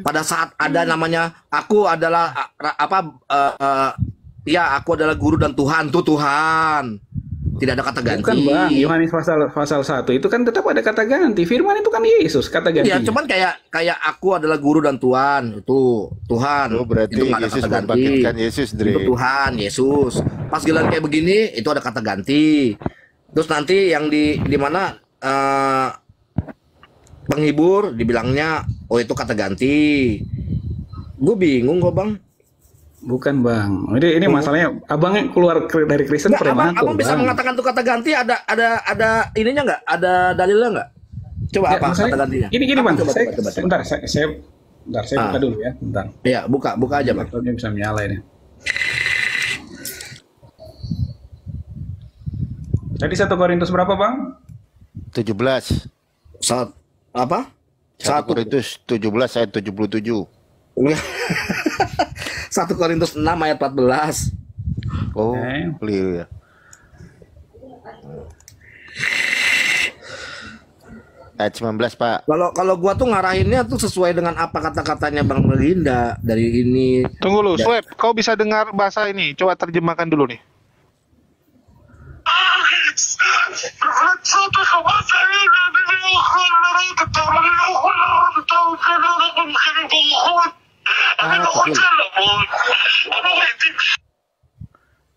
Pada saat ada namanya aku adalah aku adalah guru dan Tuhan tuh Tuhan. Tidak ada kata ganti. Bukan Bang, Yohanes pasal 1 itu kan tetap ada kata ganti. Firman itu kan Yesus kata ganti. Ya, cuman kayak aku adalah guru dan Tuhan. Itu Tuhan. Oh, berarti itu nggak ada Yesus kata ganti. membangkitkan Yesus, Dre. Itu Tuhan, Yesus. Pas giliran kayak begini, itu ada kata ganti. Terus nanti yang di mana penghibur dibilangnya, oh itu kata ganti. Gue bingung kok Bang. Bukan Bang. Ini masalahnya abang keluar dari Kristen Nggak, abang bisa mengatakan tuh kata ganti ada ininya nggak? Ada dalilnya nggak? Coba Ya, apa masalahnya, kata gantinya? Gini Bang. Coba. Bentar, saya buka dulu ya. Bentar. Iya, buka aja Bang. Laptopnya bisa menyala ini. Tadi 1 Korintus berapa Bang? 17. Apa? 1 Korintus 17 ayat 77. 1 Korintus 6 ayat 14. Oh, Oke. keliru ya. Ayat 19, Pak. Kalau gua tuh ngarahinnya tuh sesuai dengan apa kata-katanya Bang Melinda dari ini. Tunggu lu, Sweb, kau bisa dengar bahasa ini? Coba terjemahkan dulu nih.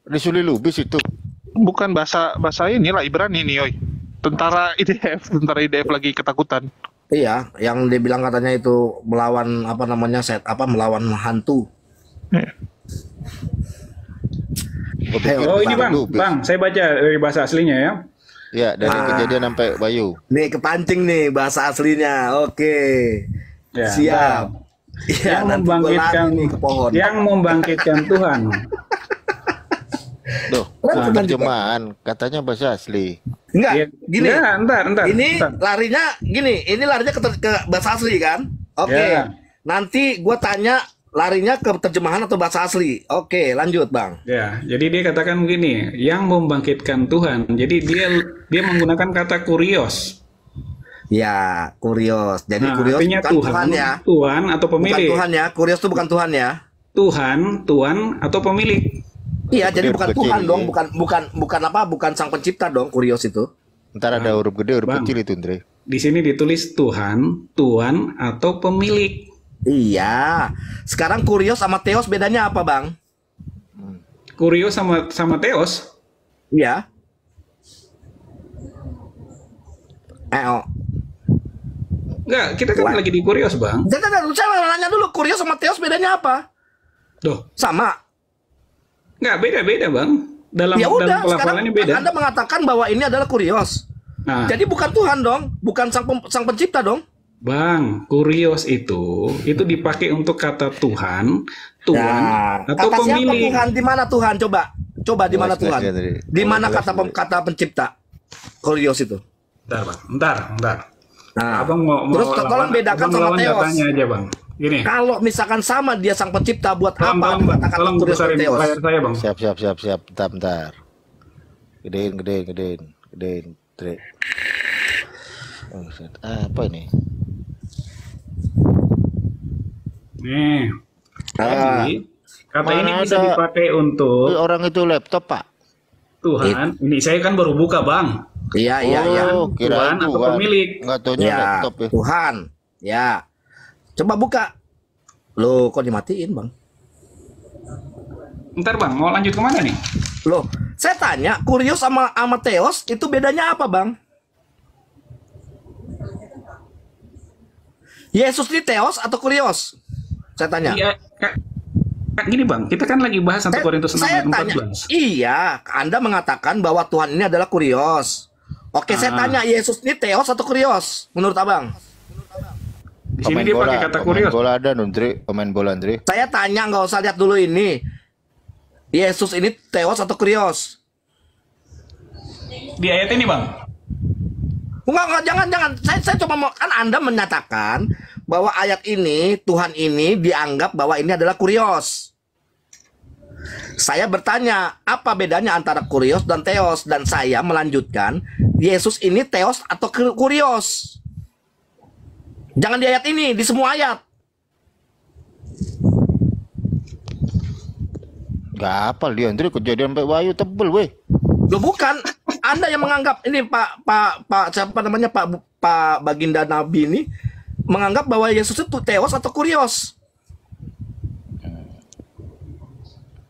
Disuli Lubis itu. Bukan bahasa inilah Ibrani nih, oi. Tentara IDF lagi ketakutan. Iya, yang dia bilang katanya itu melawan melawan hantu. Oh ini Bang, saya baca dari bahasa aslinya ya. Ya, dari Kejadian sampai Bayu. Nih kepancing nih bahasa aslinya. Oke. Ya, Siap. Iya, yang nanti gua membangkitkan lari nih ke pohon. Yang membangkitkan Tuhan. Loh, terjemahan katanya bahasa asli. Enggak, Ya, gini. entar. Ini larinya gini, ini larinya ke bahasa asli kan? Oke. Ya. Nanti gua tanya larinya ke terjemahan atau bahasa asli. Oke, lanjut, Bang. Ya, jadi dia katakan begini, yang membangkitkan Tuhan. Jadi dia menggunakan kata kurios. Ya, kurios. Jadi Nah, kurios artinya bukan Tuhan ya. Tuhan atau pemilik. Bukan Tuhan ya. Kurios itu bukan Tuhan ya. Tuhan atau pemilik. Iya, jadi bukan Kecil, Tuhan ya. dong, bukan sang pencipta dong, kurios itu. Ntar ada huruf gede, huruf Bang. kecil itu, Andre. Di sini ditulis Tuhan atau pemilik. Iya. Sekarang kurios sama teos bedanya apa, Bang? Kurios sama teos. Iya. Oh. Enggak, kita kan lagi di kurios, Bang. Saya nanya dulu, kurios sama teos bedanya apa? Duh, Sama. enggak beda-beda, Bang. Dalam Ya udah, sekarang pelafalannya beda. Anda mengatakan bahwa ini adalah kurios. Nah, Jadi bukan Tuhan dong, bukan sang pencipta dong. Bang, kurios itu dipakai untuk kata Tuhan Ya, atau kata siapa pemilik. Tuhan? Di mana Tuhan? Coba di mana Jelas, Tuhan? jelas, Andre. Di mana Jelas, Andre. kata pencipta? Kurios itu. Bentar, Bang. Bentar. Nah, Abang mau terus tolong bedakan abang sama lawan teos. datanya aja, Bang. Gini. Kalau misalkan sama dia sang pencipta, buat apa Tolong dikatakan kurios dan besarin teos? layar saya, Bang. Siap. Bentar. Gedein. Andre. Oh, set. Apa ini? Nih. Ah. Jadi, kata Mana ini bisa ada- dipakai untuk Orang itu laptop, Pak. Tuhan. Ini saya kan baru buka, Bang. Iya. Oh, kirain Tuhan atau Tuhan. pemilik. Nggak taunya Ya, laptop ya. Tuhan. Ya. Coba buka. Loh, kok dimatiin, Bang? Ntar, Bang, mau lanjut kemana nih? Loh, saya tanya, kurios sama teos itu bedanya apa, Bang? Yesus ini teos atau kurios? Saya tanya. Iya, gini, Bang. Kita kan lagi bahas 1 Korintus 6 Saya ayat tanya, 14. iya, Anda mengatakan bahwa Tuhan ini adalah kurios. Oke, saya tanya, Yesus ini teos atau kurios? Menurut Abang? Di sini dia pakai kata kurios. Pemain bola, Andre. Saya tanya, nggak usah lihat dulu ini. Yesus ini teos atau kurios? Di ayat ini, Bang. Enggak, jangan. Saya cuma mau, kan Anda menyatakan bahwa ayat ini, Tuhan ini dianggap bahwa ini adalah kurios. Saya bertanya, apa bedanya antara kurios dan teos? Dan saya melanjutkan, Yesus ini teos atau kurios? Jangan di ayat ini, di semua ayat. Gak apa dia, Andre. Kejadian sampai Bayu tebel, weh. Loh bukan, Anda yang menganggap ini Pak siapa namanya Pak Baginda Nabi ini menganggap bahwa Yesus itu teos atau kurios.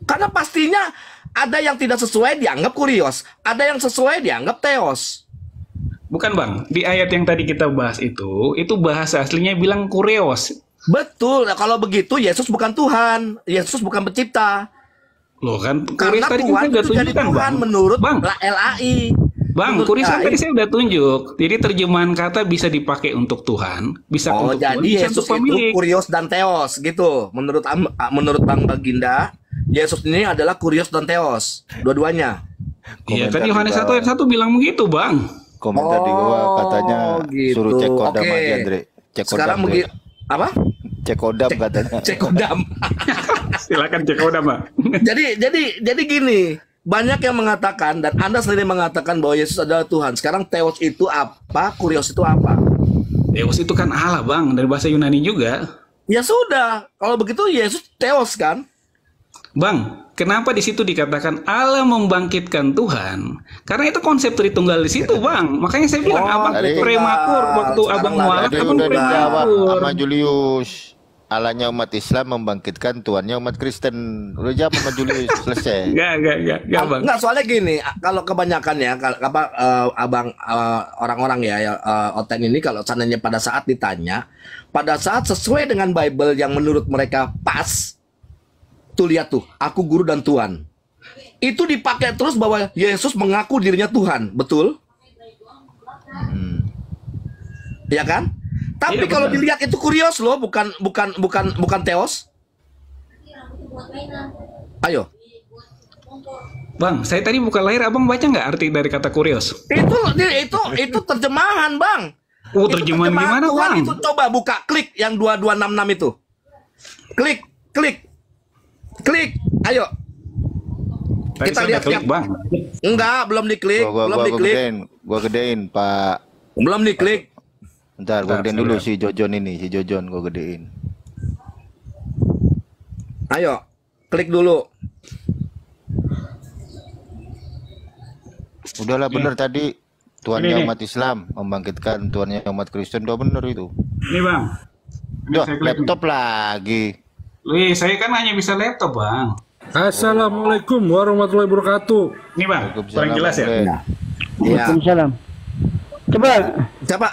Karena pastinya ada yang tidak sesuai dianggap kurios, ada yang sesuai dianggap teos. Bukan Bang, di ayat yang tadi kita bahas itu bahasa aslinya bilang kurios. Betul, nah, kalau begitu Yesus bukan Tuhan, Yesus bukan pencipta. Loh kan, Karena tadi Tuhan udah itu jadi tunjukkan, Tuhan Bang. menurut Bang. LAI. Bang, Menurut kurios LAI. tadi saya udah tunjuk. Jadi terjemahan kata bisa dipakai untuk Tuhan, bisa Oh, untuk Tuhan, jadi bisa Yesus untuk pemilik. itu kurios dan teos gitu. Menurut Bang Baginda, Yesus ini adalah kurios dan teos, dua-duanya. Iya, Komentar kan Yohanes di 1 bawah. ayat 1 bilang begitu, Bang. Komentar di bawah katanya gitu. suruh cek kodam Oke. aja, Andre. Cek Sekarang kodam. begitu apa? Cek kodam katanya. Cek kodam. Silakan cek udah, Bang. jadi gini, banyak yang mengatakan dan Anda sendiri mengatakan bahwa Yesus adalah Tuhan. Sekarang teos itu apa? Kurios itu apa? Deus itu kan Allah, Bang, dari bahasa Yunani juga. Ya sudah, kalau begitu Yesus teos kan? Bang, kenapa di situ dikatakan Allah membangkitkan Tuhan? Karena itu konsep Tritunggal di situ, Bang. Makanya saya bilang abang tadi- prematur waktu Sekarang abang lah, mualaf, Tadi abang udah dijawab prematur. sama Julius. Allahnya umat Islam membangkitkan Tuhannya umat Kristen. Udah jawab sama Julius, selesai. Enggak, Bang. Enggak, soalnya gini, kalau kebanyakan ya, abang orang-orang ya, Oten ini kalau seandainya pada saat ditanya, pada saat sesuai dengan Bible yang menurut mereka pas, tuh lihat tuh, aku guru dan Tuhan. Itu dipakai terus bahwa Yesus mengaku dirinya Tuhan, betul? Ya kan? Tapi Iya, kalau benar. dilihat itu kurios loh, bukan teos. Ayo. Bang, saya tadi buka layar, abang baca nggak arti dari kata kurios? Itu terjemahan, Bang. Oh, Itu terjemahan gimana, Tuhan. Bang? Itu coba buka, klik yang 2266 itu. Klik. Ayo. Tadi Kita saya lihat udah klik, yang- Bang. Enggak, belum diklik, Gua gedein, Pak. Belum diklik. Ntar gua Ntar, gedein dulu sebentar. si Jojon gua gedein. Ayo, klik dulu. Udahlah bener tadi Tuhannya Ini. umat Islam membangkitkan Tuhannya umat Kristen, udah bener itu. Ini, Bang. Ini Duh, saya klik. laptop lagi. Wih, saya kan hanya bisa laptop, Bang. Assalamualaikum warahmatullahi wabarakatuh. Ini, Bang, Waalaikumsalam, kurang jelas ya? Bang Glenn. Ya. Waalaikumsalam. Coba Siapa?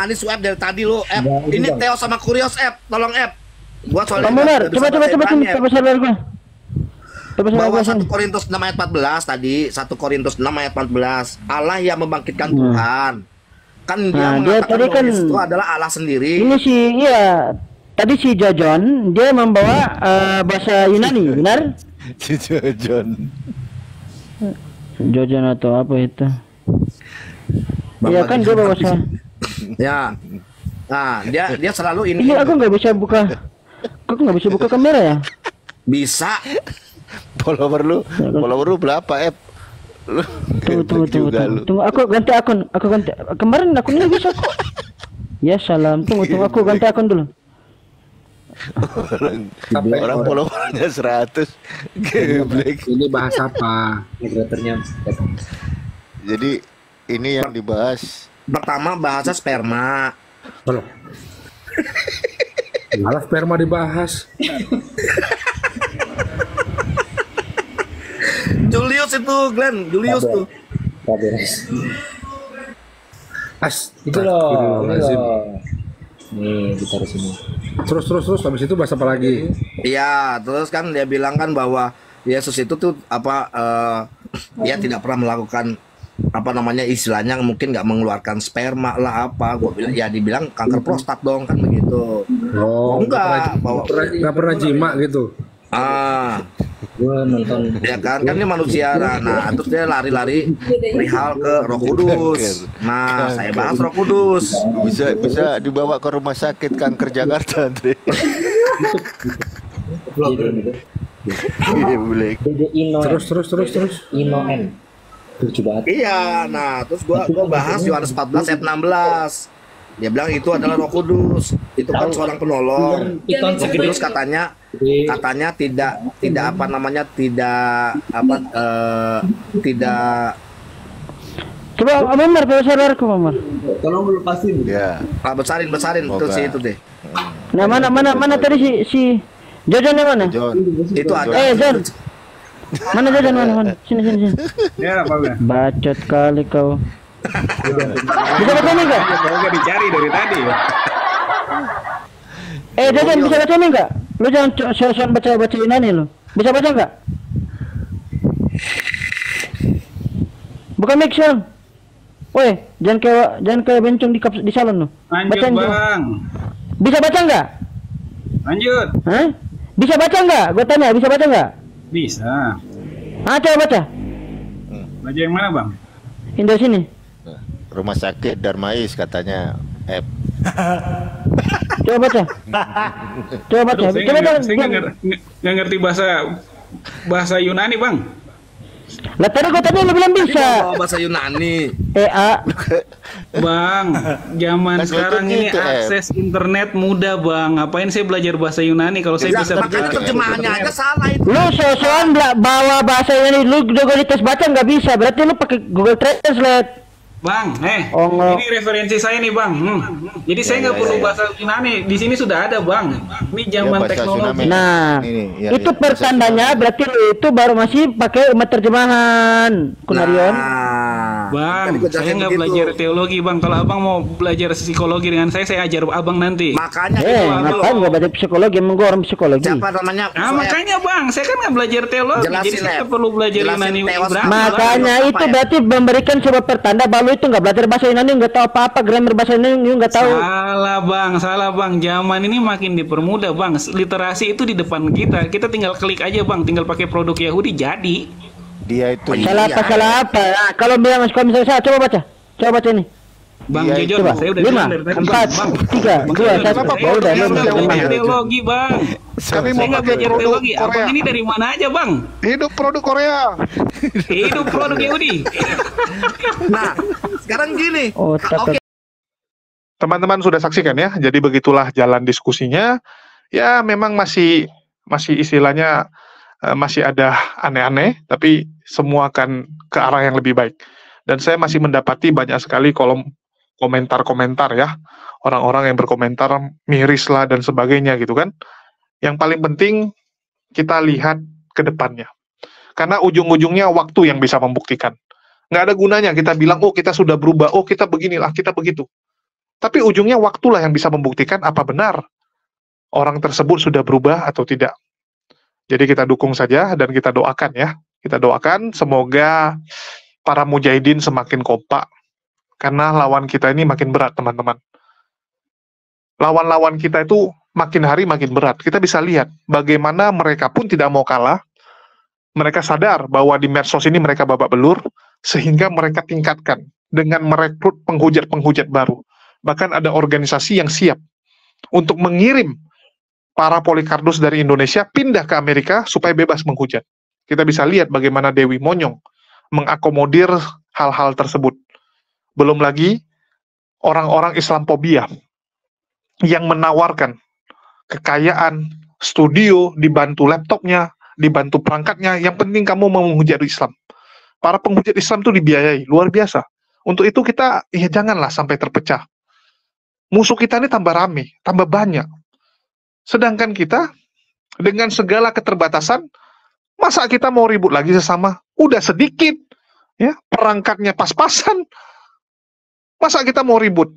Ini swab dari tadi lo, app. Ini Theo sama Kurios app, tolong app. Gua soalnya Bang Benar, nggak bisa coba bahasa sini, Ibrani, coba sabar gua. Coba sabar Bahwa gua 1 sini. Korintus 6 ayat 14 tadi, 1 Korintus 6 ayat 14. Allah yang membangkitkan Tuhan. Kan dia Nah, dia mengatakan tadi bahwa kan- Yesus itu adalah Allah sendiri. Ini si iya tadi si Jojon dia membawa bahasa Yunani, benar? Si Jojon. Jojon atau apa itu? Bang Iya kan dia bawa bahasa. Ya. Nah, dia selalu ini. Ini aku nggak bisa buka. Kok nggak bisa buka kamera ya? Bisa. Follower lu berapa, Ep? Lu Tunggu. juga lu. Tunggu, aku ganti akun. Kemarin akunnya bisa kok. Ya salam. Tunggu, aku ganti akun dulu. Orang followernya 100. Geblek. Ini bahas apa? Jadi ini yang dibahas. Pertama bahasa sperma. Halo. Malah sperma dibahas. Julius itu, Glenn. Julius tuh. Itu loh. Nih, ditaruh sini. Terus habis itu bahas apa lagi? Iya, terus kan dia bilang kan bahwa Yesus itu tuh dia tidak pernah melakukan istilahnya mungkin nggak mengeluarkan sperma lah apa. Gua bilang ya dibilang kanker prostat dong kan begitu. Oh, enggak, nggak pernah jima gitu. Gua nonton Ya kan dia manusia. Nah, terus dia lari-lari perihal ke Roh Kudus. Nah, saya bahas Roh Kudus. Bisa dibawa ke rumah sakit kanker Jakarta, Andre. Geblek. Terus. Ino M. Lucu banget. Iya, nah terus gua bahas Yohanes 14 ayat 16. Dia bilang itu adalah Roh Kudus. Itu kan seorang penolong. Roh Kudus katanya tidak Coba Amar, saudaraku Amar. Tolong lepasin. Ya. Besarin tuh si itu deh. Nah, mana tadi si Jojon yang mana? John. Itu ada. John. Mana Jojon mana? Sini. Ya, apa ya? Bacot kali kau. Bisa baca ini enggak? Enggak dicari dari tadi ya. Jojon bisa baca ini enggak? Lu jangan soal baca Yunani lu. Bisa baca enggak? Bukan Mixel. Woi, jangan kayak bencong di salon lu. Lanjut, Bang. Bisa baca enggak? Lanjut. Hah? Bisa baca enggak? Gua tanya, bisa baca enggak? Bisa. Coba baca. Baca yang mana, Bang? Indo sini. Rumah sakit Darmais katanya. Coba baca. Coba baca. Aduh, saya nggak ngerti bahasa Yunani, Bang. Lah tadi gua tanya lu bilang bisa. Bahasa Yunani. Bang, zaman sekarang ini akses internet mudah, Bang. Ngapain saya belajar bahasa Yunani kalau saya bisa makanya terjemahannya aja salah itu. Lu sosokan bawa bahasa Yunani, lu juga dites baca nggak bisa. Berarti lu pakai Google Translate. Bang, ini referensi saya nih, Bang. Jadi saya nggak perlu bahasa Yunani. Di sini sudah ada, Bang. Ini zaman teknologi. Nah, itu pertandanya berarti lu itu baru masih pakai umat terjemahan, Kunarion. Bang, saya nggak belajar teologi, Bang. Kalau Abang mau belajar psikologi dengan saya ajar Abang nanti. Makanya ngapain nggak belajar psikologi? Emang gua orang psikologi. Siapa namanya? Makanya, Bang, saya kan nggak belajar teologi. Jadi saya perlu belajar Yunani. Makanya itu berarti memberikan sebuah pertanda bahwa itu nggak belajar bahasa Yunani, nggak tahu apa-apa, grammar bahasa Yunani nggak tahu. Salah bang. Zaman ini makin dipermudah, Bang. Literasi itu di depan kita. Kita tinggal klik aja, Bang. Tinggal pakai produk Yahudi jadi. Dia itu. Salah apa? Nah, kalau bilang misalnya saya coba baca ini. Bang Jojon, saya udah 5, 4, 3, 2, 1. Ya udah, teologi, Bang. Kami mau belajar teologi. Abang ini dari mana aja, Bang? Hidup produk Korea. Hidup produk Yahudi. Nah, sekarang gini. Oke. Teman-teman sudah saksikan ya. Jadi begitulah jalan diskusinya. Ya memang masih istilahnya masih ada aneh-aneh, tapi semua akan ke arah yang lebih baik. Dan saya masih mendapati banyak sekali kolom komentar-komentar ya, orang-orang yang berkomentar miris lah dan sebagainya gitu kan. Yang paling penting kita lihat ke depannya, karena ujung-ujungnya waktu yang bisa membuktikan. Nggak ada gunanya kita bilang, oh kita sudah berubah, oh kita beginilah, kita begitu. Tapi ujungnya waktulah yang bisa membuktikan apa benar orang tersebut sudah berubah atau tidak. Jadi kita dukung saja dan kita doakan ya. Kita doakan semoga para mujahidin semakin kompak. Karena lawan kita ini makin berat, teman-teman. Lawan-lawan kita itu makin hari makin berat. Kita bisa lihat bagaimana mereka pun tidak mau kalah. Mereka sadar bahwa di medsos ini mereka babak belur, sehingga mereka tingkatkan dengan merekrut penghujat-penghujat baru. Bahkan ada organisasi yang siap untuk mengirim para Polycardos dari Indonesia pindah ke Amerika supaya bebas menghujat. Kita bisa lihat bagaimana Dewi Monyong mengakomodir hal-hal tersebut. Belum lagi orang-orang Islamophobia yang menawarkan kekayaan, studio, dibantu laptopnya, dibantu perangkatnya, yang penting kamu mau menghujat Islam. Para penghujat Islam itu dibiayai, luar biasa. Untuk itu kita, ya janganlah sampai terpecah. Musuh kita ini tambah rame, tambah banyak. Sedangkan kita, dengan segala keterbatasan, masa kita mau ribut lagi sesama? Udah sedikit, ya perangkatnya pas-pasan. Masa kita mau ribut?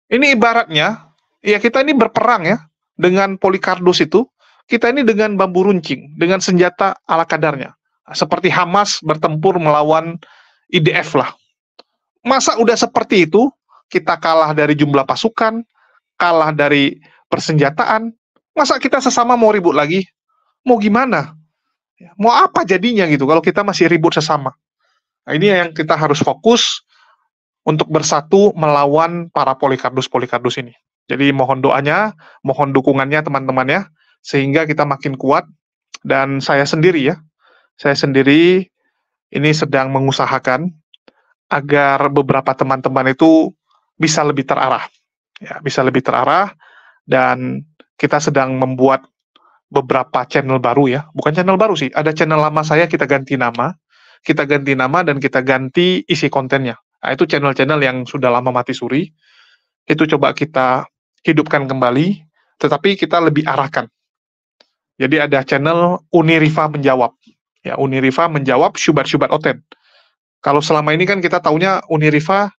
Ini ibaratnya, ya kita ini berperang ya, dengan Polycardos itu, kita ini dengan bambu runcing, dengan senjata ala kadarnya. Seperti Hamas bertempur melawan IDF lah. Masa udah seperti itu, kita kalah dari jumlah pasukan, kalah dari persenjataan, masa kita sesama mau ribut lagi? Mau gimana? Mau apa jadinya gitu kalau kita masih ribut sesama? Nah, ini yang kita harus fokus untuk bersatu melawan para Polycardos ini. Jadi mohon doanya, mohon dukungannya teman-teman ya, sehingga kita makin kuat. Dan saya sendiri ini sedang mengusahakan agar beberapa teman-teman itu bisa lebih terarah. Ya, bisa lebih terarah, dan kita sedang membuat beberapa channel baru ya. Bukan channel baru sih, ada channel lama saya kita ganti nama. kita ganti nama dan kita ganti isi kontennya. Nah, itu channel-channel yang sudah lama mati suri. Itu coba kita hidupkan kembali, tetapi kita lebih arahkan. Jadi ada channel Unirifa menjawab. Ya, Unirifa menjawab syubhat-syubhat oten. Kalau selama ini kan kita taunya Unirifa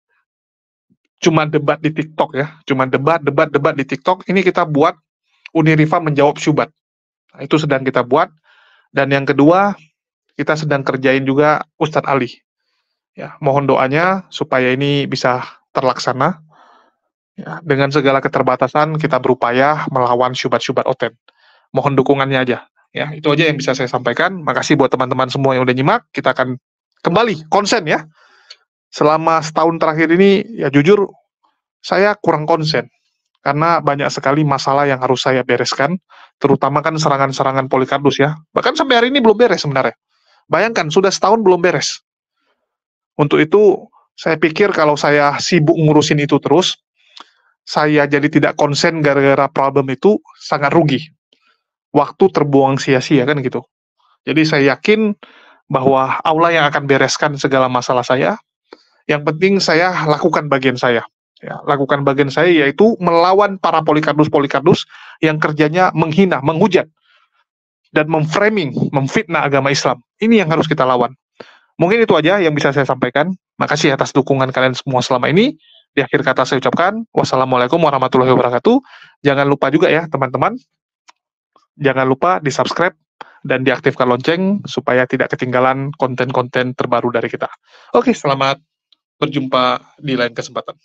cuma debat di TikTok ya, cuma debat di TikTok. Ini kita buat Unirifa menjawab syubhat. Nah, itu sedang kita buat. Dan yang kedua, kita sedang kerjain juga Ustadz Ali. Ya, mohon doanya supaya ini bisa terlaksana. Ya, dengan segala keterbatasan kita berupaya melawan syubhat-syubhat oten. Mohon dukungannya aja. Ya, itu aja yang bisa saya sampaikan. Makasih buat teman-teman semua yang udah nyimak. Kita akan kembali konsen ya. Selama setahun terakhir ini, ya jujur, saya kurang konsen. Karena banyak sekali masalah yang harus saya bereskan. Terutama kan serangan-serangan Polikarpus ya. Bahkan sampai hari ini belum beres sebenarnya. Bayangkan, sudah setahun belum beres. Untuk itu, saya pikir kalau saya sibuk ngurusin itu terus, saya jadi tidak konsen gara-gara problem itu sangat rugi. Waktu terbuang sia-sia kan gitu. Jadi saya yakin bahwa Allah yang akan bereskan segala masalah saya. Yang penting saya lakukan bagian saya. Ya, lakukan bagian saya yaitu melawan para Polikarpus yang kerjanya menghina, menghujat, dan memframing, memfitnah agama Islam. Ini yang harus kita lawan. Mungkin itu aja yang bisa saya sampaikan. Makasih atas dukungan kalian semua selama ini. Di akhir kata saya ucapkan, wassalamualaikum warahmatullahi wabarakatuh. Jangan lupa juga ya teman-teman, jangan lupa di-subscribe dan diaktifkan lonceng supaya tidak ketinggalan konten-konten terbaru dari kita. Oke, selamat berjumpa di lain kesempatan.